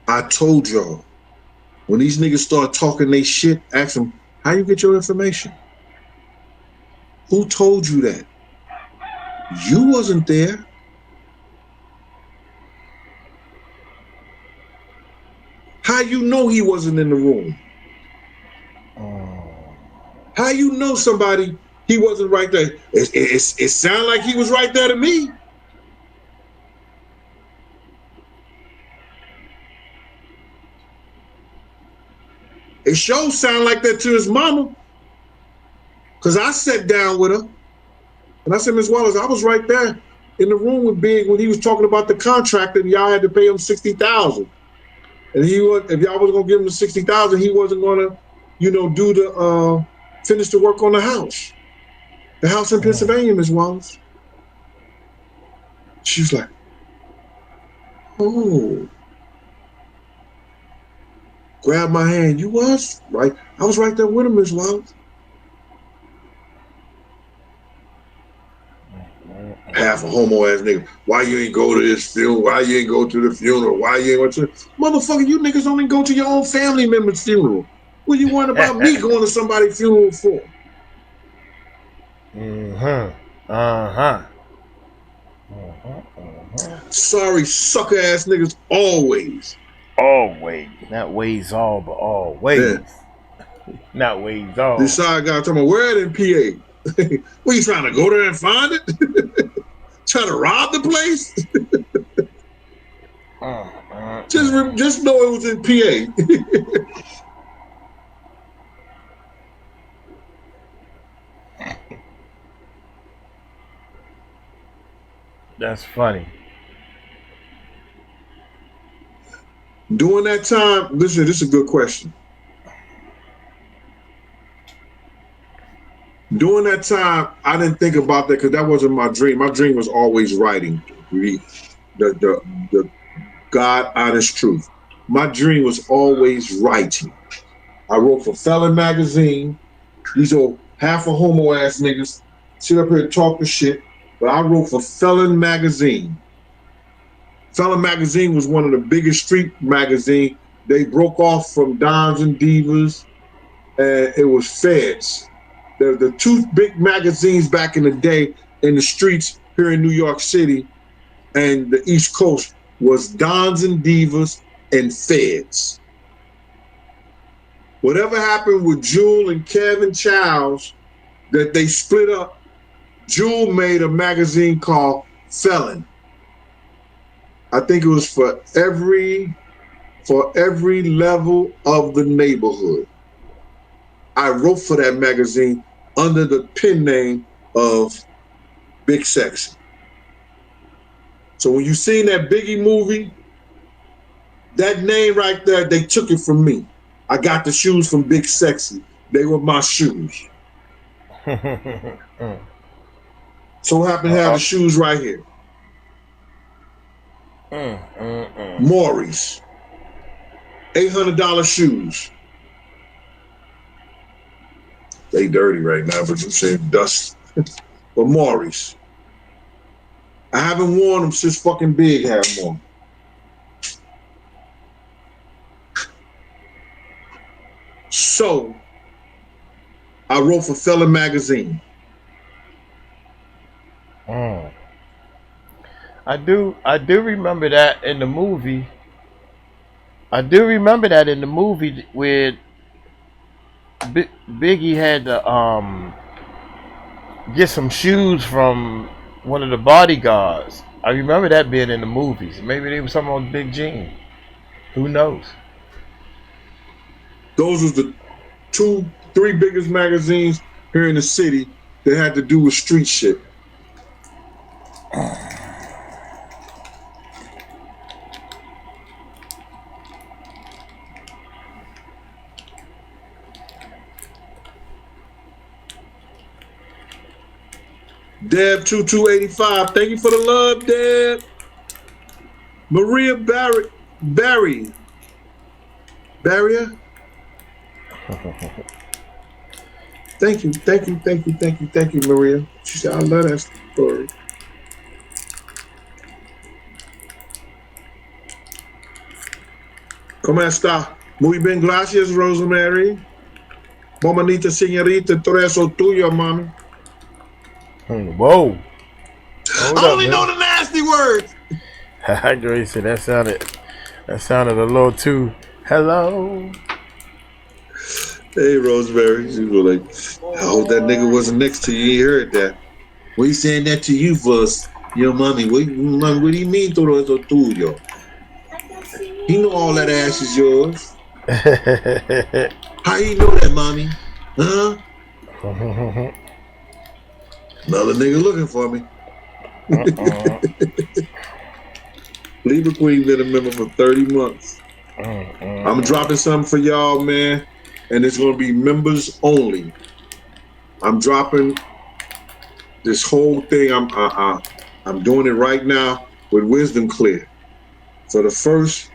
I told y'all, when these niggas start talking they shit, ask them, how you get your information? Who told you that? You wasn't there. How you know he wasn't in the room? How you know somebody, he wasn't right there? It sounded like he was right there to me. It sure sound like that to his mama. Because I sat down with her and I said, Ms. Wallace, I was right there in the room with Big when he was talking about the contract and y'all had to pay him $60,000. And he was, if y'all was gonna give him the $60,000, he wasn't gonna, do the finish the work on the house in Pennsylvania, Ms. Wallace. She was like, oh. grabbed my hand. You was right. I was right there with him, Miss Wallace. Half a homo ass nigga. Why you ain't go to this funeral? Why you ain't go to the funeral? Why you ain't go to motherfucker? You niggas only go to your own family member's funeral. What you want about me going to somebody's funeral for? Sorry, sucker ass niggas always. Always. Not ways all, but always. Yeah. Not ways all. This side guy talking about where in PA? What, you trying to go there and find it? Trying to rob the place? Just know it was in PA. That's funny. During that time, listen, this is a good question. During that time, I didn't think about that because that wasn't my dream. My dream was always writing, the God honest truth. My dream was always writing. I wrote for Felon magazine. These old half a homo ass niggas sit up here and talk the shit, but I wrote for Felon magazine. Felon magazine was one of the biggest street magazines. They broke off from Dons and Divas, and it was Feds. The two big magazines back in the day in the streets here in New York City and the East Coast was Dons and Divas and Feds. Whatever happened with Jewel and Kevin Childs, that they split up, Jewel made a magazine called Felon. I think it was for every level of the neighborhood. I wrote for that magazine under the pen name of Big Sexy. So when you seen that Biggie movie, that name right there, they took it from me. I got the shoes from Big Sexy. They were my shoes. So happen to have the shoes right here. Maury's. $800 shoes. They dirty right now, but I'm saying dust. But Maury's. I haven't worn them since fucking Big had them on. So, I wrote for Felon magazine. I do remember that in the movie. I do remember that in the movie where Biggie had to get some shoes from one of the bodyguards. I remember that being in the movies. Maybe they were something on Big Gene. Who knows? Those was the 3 biggest magazines here in the city that had to do with street shit. Deb2285, thank you for the love, Deb. Maria Barrier. Thank you, Maria. She said, I love that story. ¿Cómo está? Muy bien, gracias, Rosemary. Bonita señorita, todo eso tuyo, mami. Whoa. I only know the nasty words. Grace said that sounded a little too hello. Hey, Rosemary. She was like, I hope that nigga wasn't next to you. You heard that. What he saying that to you for, your mommy? What do you mean todo eso tuyo? He know all that ass is yours. How you know that, mommy? Huh? Another nigga looking for me. Libra Queen been a member for 30 months. I'm dropping something for y'all, man, and it's gonna be members only. I'm dropping this whole thing. I'm doing it right now with Wisdom Clear. For the first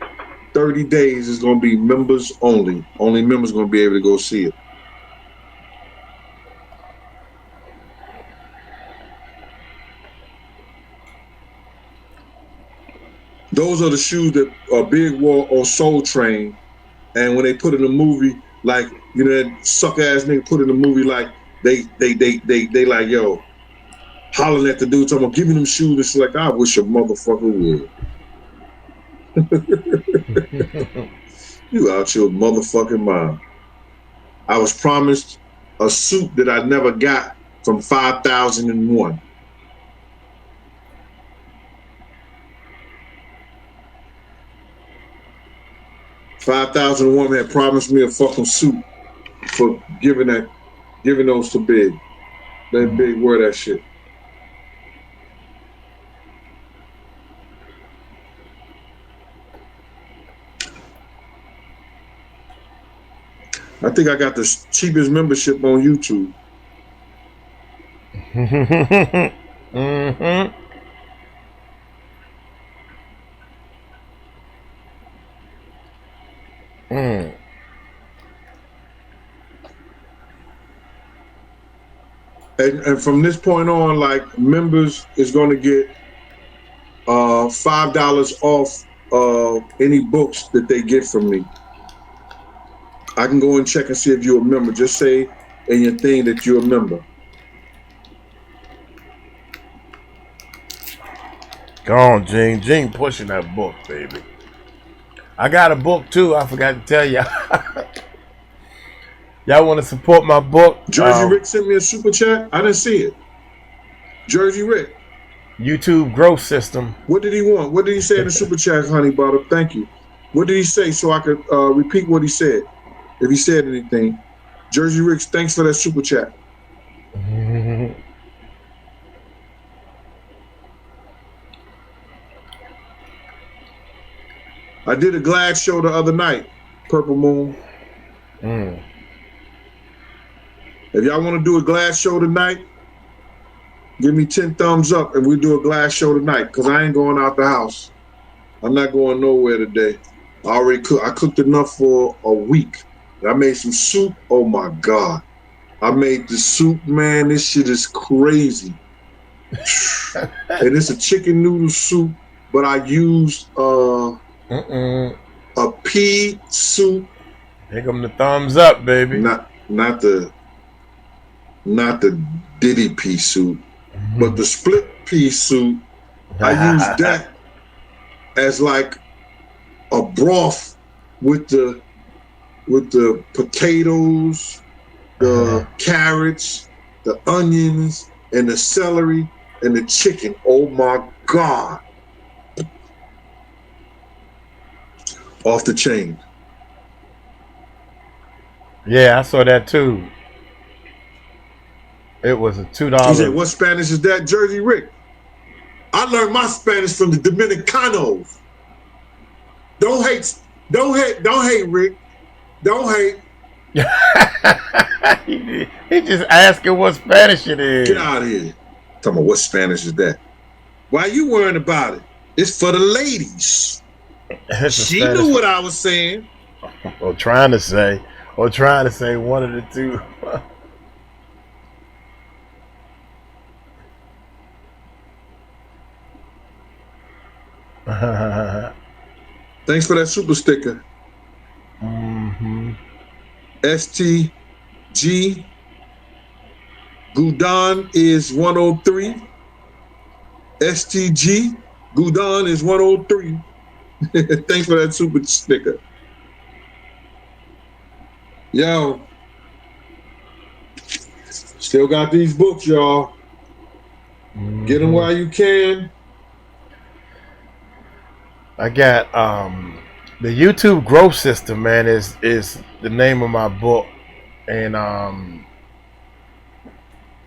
30 days is going to be members only. Only members going to be able to go see it. Those are the shoes that Big wore on Soul Train, and when they put in a movie, like, you know, that suck ass nigga put in a movie, like they like, yo, hollering at the dude, talking about, give me them shoes. It's like, I wish a motherfucker would. You out your motherfucking mind. I was promised a suit that I never got from 5001. $5,001 had promised me a fucking suit for giving those to Big. Let Big wear that shit. I think I got the cheapest membership on YouTube. Mm-hmm. Mm. And from this point on, like, members is going to get $5 off any books that they get from me. I can go and check and see if you're a member. Just say in your thing that you're a member. Go on, Gene. Gene pushing that book, baby. I got a book too. I forgot to tell y'all. Y'all want to support my book? Jersey Rick sent me a super chat. I didn't see it. Jersey Rick. YouTube growth system. What did he want? What did he say in the super chat, honey butter? Thank you. What did he say so I could repeat what he said? If he said anything. Jersey Rick, thanks for that super chat. I did a Glad show the other night, Purple Moon. Mm. If y'all want to do a Glad show tonight, give me 10 thumbs up and we'll do a Glad show tonight, because I ain't going out the house. I'm not going nowhere today. I already cooked. I cooked enough for a week. I made some soup. Oh my God. I made the soup, man. This shit is crazy. And it's a chicken noodle soup, but I used a pea soup. Here come the thumbs up, baby. Not the Diddy pea soup, but the split pea soup. I used that as like a broth with the potatoes, the carrots, the onions, and the celery, and the chicken. Oh my God. Off the chain. Yeah, I saw that too. It was a $2. He said, what Spanish is that? Jersey Rick. I learned my Spanish from the Dominicanos. Don't hate, Rick. Don't hate. He just asking what Spanish it is. Get out of here. Talking about what Spanish is that? Why you worrying about it? It's for the ladies. She knew what I was saying. Or trying to say one of the two. Thanks for that super sticker. STG Gudon is 103. STG Gudon is 103. Thanks for that super sticker. Yo, still got these books, y'all. Get them while you can. I got the YouTube growth system, man, is the name of my book, and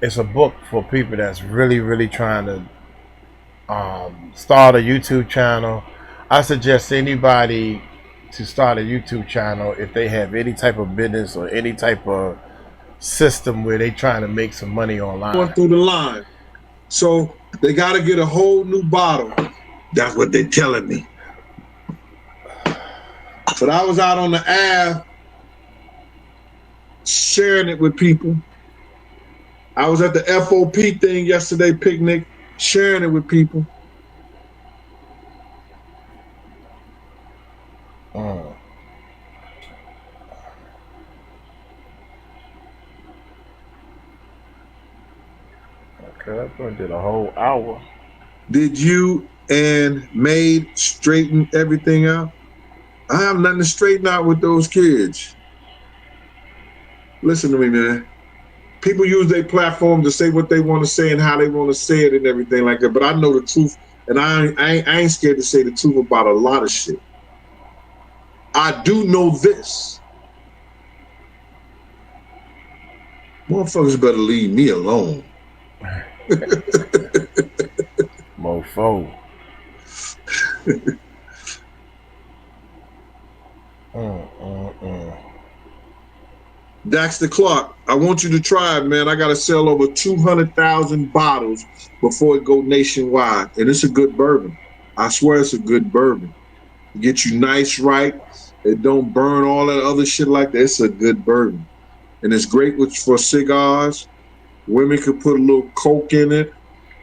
it's a book for people that's really trying to start a YouTube channel. I suggest anybody to start a YouTube channel if they have any type of business or any type of system where they trying to make some money online. Going through the line, so they got to get a whole new bottle. That's what they're telling me. But I was out on the Ave sharing it with people. I was at the FOP thing yesterday, picnic, sharing it with people. Okay, I did a whole hour. Did you and Maid straighten everything out? I have nothing to straighten out with those kids. Listen to me, man. People use their platform to say what they want to say and how they want to say it and everything like that. But I know the truth, and I ain't scared to say the truth about a lot of shit. I do know this. Motherfuckers better leave me alone. Mofo. Daxter Clark, I want you to try it, man. I got to sell over 200,000 bottles before it go nationwide. And it's a good bourbon. I swear it's a good bourbon. It gets you nice, right? It don't burn all that other shit like that. It's a good bourbon. And it's great for cigars. Women could put a little Coke in it.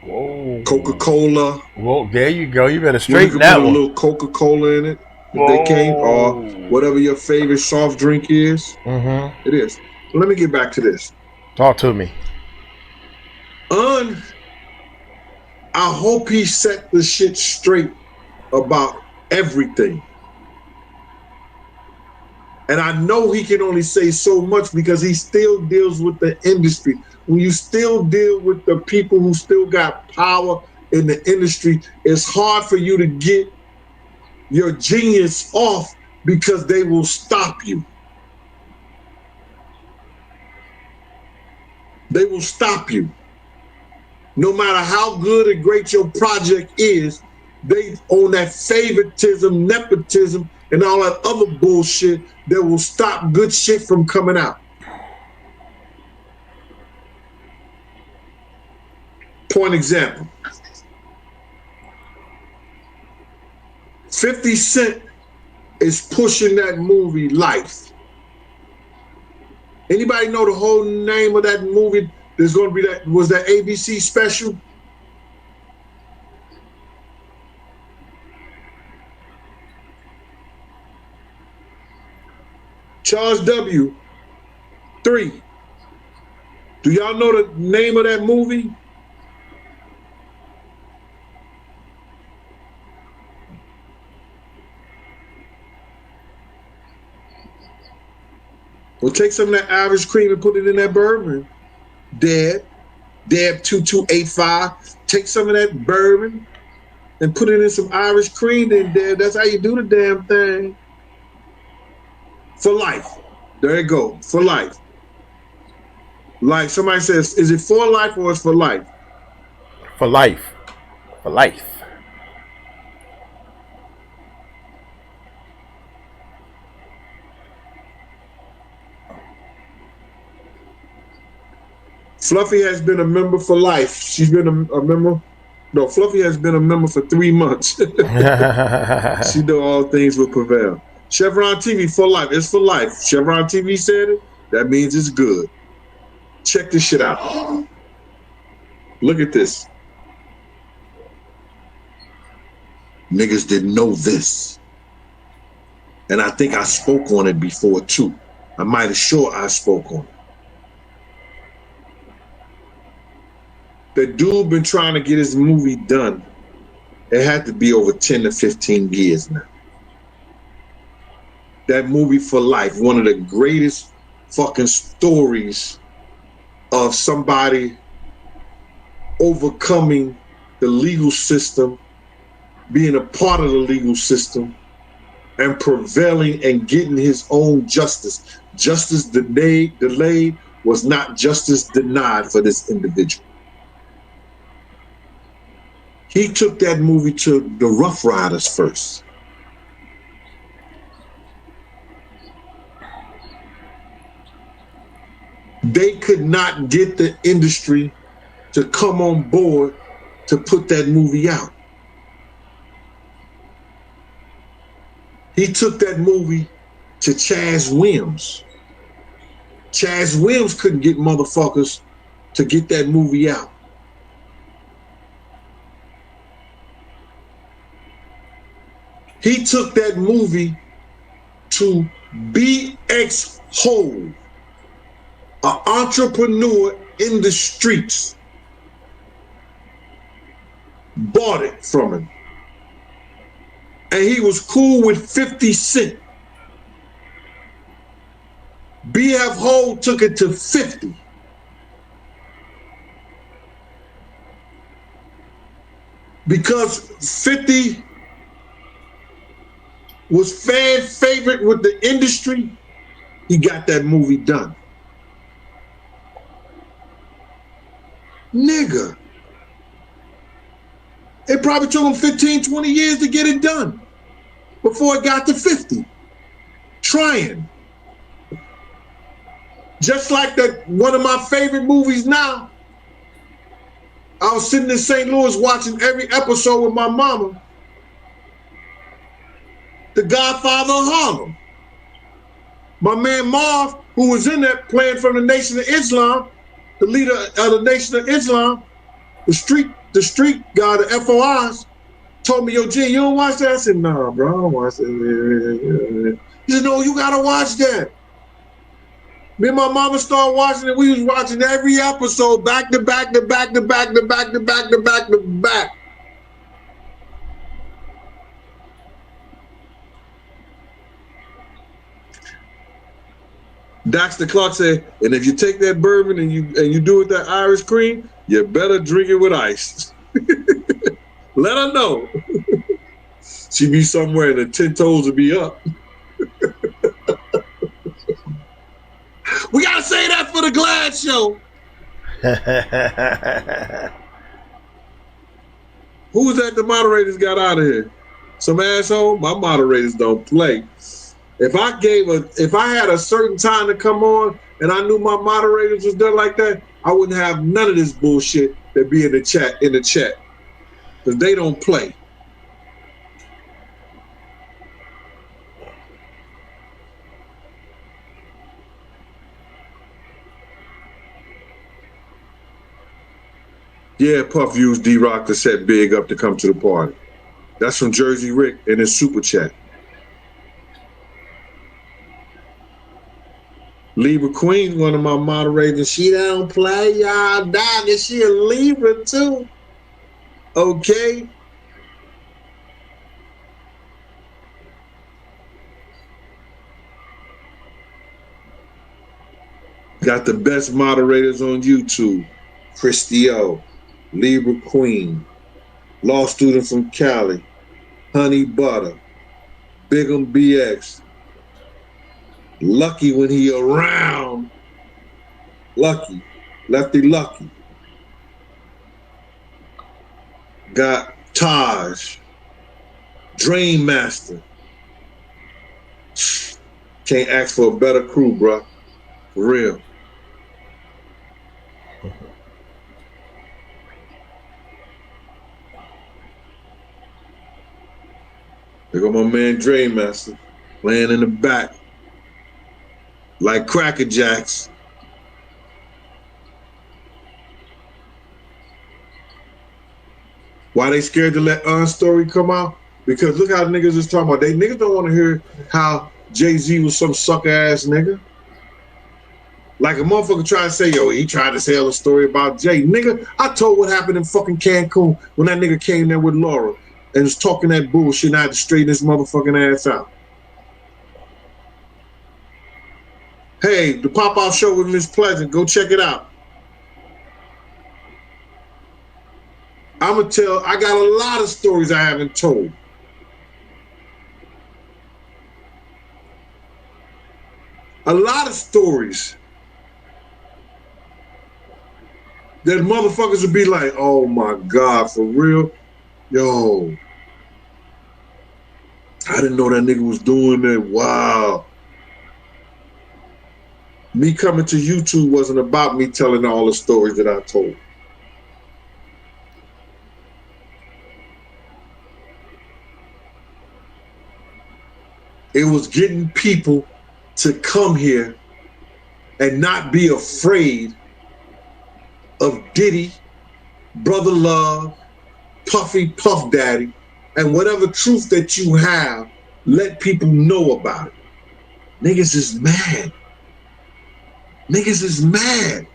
Whoa. Coca-Cola. Whoa, there you go. You better straighten that one. Put a little Coca-Cola in it. If they can't, or whatever your favorite soft drink is. Mm-hmm. It is. Let me get back to this. Talk to me. I hope he set the shit straight about everything. And I know he can only say so much because he still deals with the industry. When you still deal with the people who still got power in the industry, it's hard for you to get your genius off because they will stop you. They will stop you. No matter how good and great your project is, they own that favoritism, nepotism, and all that other bullshit that will stop good shit from coming out. Point example. 50 Cent is pushing that movie Life. Anybody know the whole name of that movie? There's going to be that, was that ABC special? Charles W. 3. Do y'all know the name of that movie? Well, take some of that Irish cream and put it in that bourbon. Deb 2285. Take some of that bourbon and put it in some Irish cream then, Deb. That's how you do the damn thing. For life. There you go. For life. Like somebody says, is it for life or it's for life? For life. For life. Fluffy has been a member for life. She's been a member. No, Fluffy has been a member for 3 months. She do all things will prevail. Chevron TV for life. It's for life. Chevron TV said it. That means it's good. Check this shit out. Look at this. Niggas didn't know this. And I think I spoke on it before too. I might have sure I spoke on it. The dude been trying to get his movie done. It had to be over 10 to 15 years now. That movie For Life, one of the greatest fucking stories of somebody overcoming the legal system, being a part of the legal system, and prevailing and getting his own justice. Justice delayed was not justice denied for this individual. He took that movie to the Rough Riders first. They could not get the industry to come on board to put that movie out. He took that movie to Chaz Williams. Chaz Williams couldn't get motherfuckers to get that movie out. He took that movie to BX Hove, an entrepreneur in the streets. Bought it from him. And he was cool with 50 Cent. BF Hove took it to 50. Because 50 was fan favorite with the industry, he got that movie done. Nigga. It probably took him 15, 20 years to get it done before it got to 50. Trying. Just like that, one of my favorite movies now. I was sitting in St. Louis watching every episode with my mama. The Godfather of Harlem. My man Marv, who was in there playing from the Nation of Islam, the leader of the Nation of Islam, the street guy, the FOIs, told me, yo, G, you don't watch that? I said, nah, bro, I don't watch that. He said, no, you gotta watch that. Me and my mama started watching it. We was watching every episode back to back to back to back to back to back to back to back. Dexter Clark said, and if you take that bourbon and you do it that Irish cream, you better drink it with ice. Let her know. She be somewhere and the 10 toes will be up. We gotta say that for the Glad Show. Who's that the moderators got out of here? Some asshole? My moderators don't play. If I had a certain time to come on and I knew my moderators was done like that, I wouldn't have none of this bullshit that be in the chat. Because they don't play. Yeah, Puff used D-Rock to set Big up to come to the party. That's from Jersey Rick in his super chat. Libra Queen, one of my moderators, she don't play, y'all, dog, and she a Libra too. Okay. Got the best moderators on YouTube. Christy O, Libra Queen, law student from Cali, Honey Butter, Big'em BX, Lucky when he around, Lucky, Lefty Lucky. Got Taj, Dream Master. Can't ask for a better crew, bro. For real. There go my man Dream Master laying in the back like Cracker Jacks. Why they scared to let Un's story come out? Because look how niggas is talking about. They niggas don't want to hear how Jay-Z was some sucker ass nigga. Like a motherfucker trying to say, yo, he tried to tell a story about Jay. Nigga, I told what happened in fucking Cancun when that nigga came there with Laura and was talking that bullshit and I had to straighten his motherfucking ass out. Hey, the pop-out show with Miss Pleasant, go check it out. I got a lot of stories I haven't told. A lot of stories that motherfuckers would be like, oh my God, for real? Yo, I didn't know that nigga was doing that. Wow. Me coming to YouTube wasn't about me telling all the stories that I told. It was getting people to come here and not be afraid of Diddy, Brother Love, Puffy, Puff Daddy, and whatever truth that you have, let people know about it. Niggas is mad. Niggas is mad.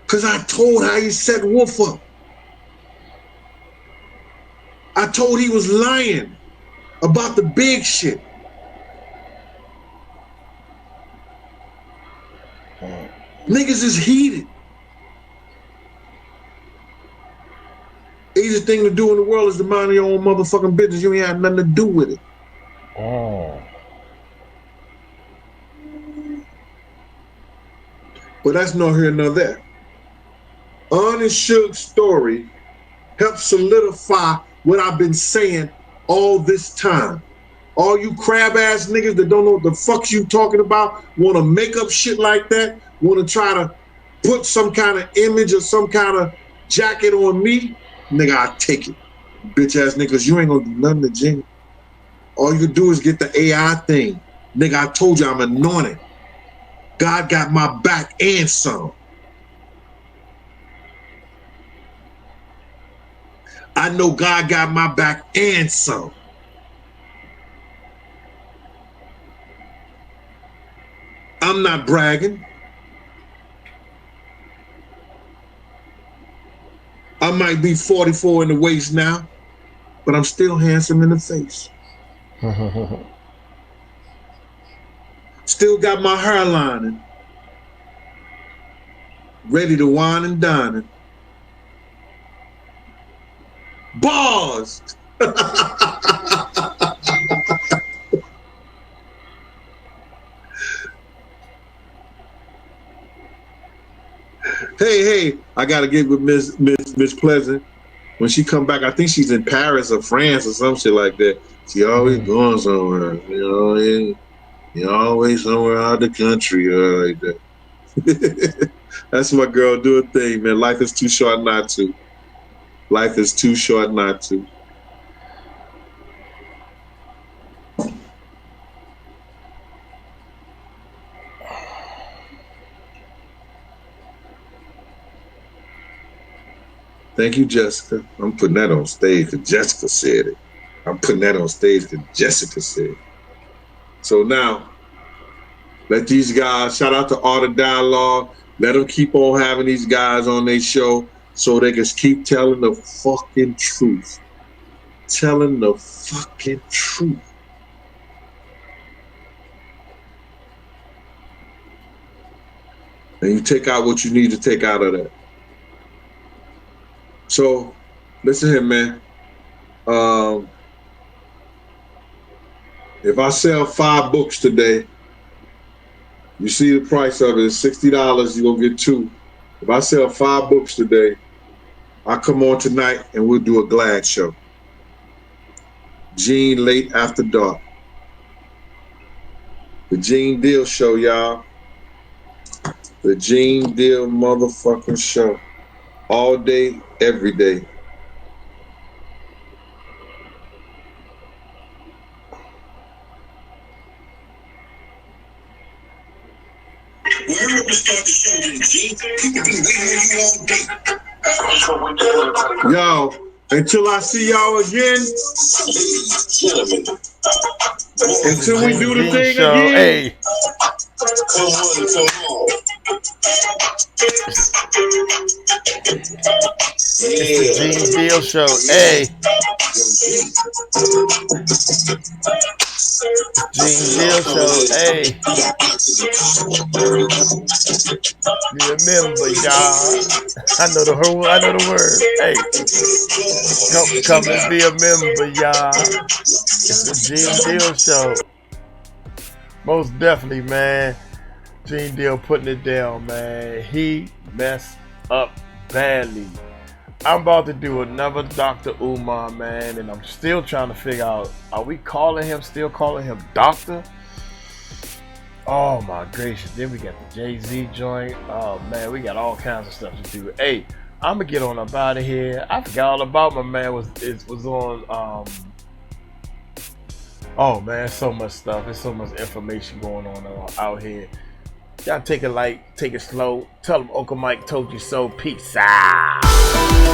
Because I told how he set Wolf up. I told he was lying about the big shit. Niggas is heated. Easiest thing to do in the world is to mind your own motherfucking business. You ain't had nothing to do with it. Oh. But that's no here nor there. Un and Suge's story helps solidify what I've been saying all this time. All you crab ass niggas that don't know what the fuck you talking about, want to make up shit like that, want to try to put some kind of image or some kind of jacket on me, nigga, I take it. Bitch ass niggas, you ain't gonna do nothing to Jimmy. All you do is get the AI thing. Nigga, I told you I'm anointed. God got my back and some. I know God got my back and some. I'm not bragging. I might be 44 in the waist now, but I'm still handsome in the face. Still got my hairline ready to wine and dine it. Bars! Hey, I gotta get with Miss Pleasant. When she come back, I think she's in Paris or France or some shit like that. She always going somewhere, you always somewhere out the country like that. That's my girl, do a thing, man. Life is too short not to. Life is too short not to. Thank you, Jessica. I'm putting that on stage because Jessica said it. I'm putting that on stage because Jessica said it. So now, let these guys, shout out to Art of Dialogue, let them keep on having these guys on their show so they can keep telling the fucking truth. Telling the fucking truth. And you take out what you need to take out of that. So, listen here, man. If I sell 5 books today, you see the price of it is $60, you're gonna get 2. If I sell 5 books today, I come on tonight and we'll do a Glad show. Gene Late After Dark. The Gene Deal show, y'all. The Gene Deal motherfucking show. All day, every day. Yo, until I see y'all again, until we do the thing show. again. Hey. It's the Gene Deal show. Hey. Gene Deal show. Hey. Remember, y'all. I know the word. Hey. Come and be a member, y'all. It's the Gene Deal show. Most definitely, man. Gene Deal putting it down, man. He messed up badly. I'm about to do another Dr. Umar, man, and I'm still trying to figure out, are we still calling him Doctor? Oh my gracious. Then we got the Jay-Z joint. Oh man, we got all kinds of stuff to do. Hey, I'm gonna get on up out of here. I forgot all about my man was on oh man, so much stuff. There's so much information going on out here. Y'all take it light, take it slow. Tell them Uncle Mike told you so. Peace out.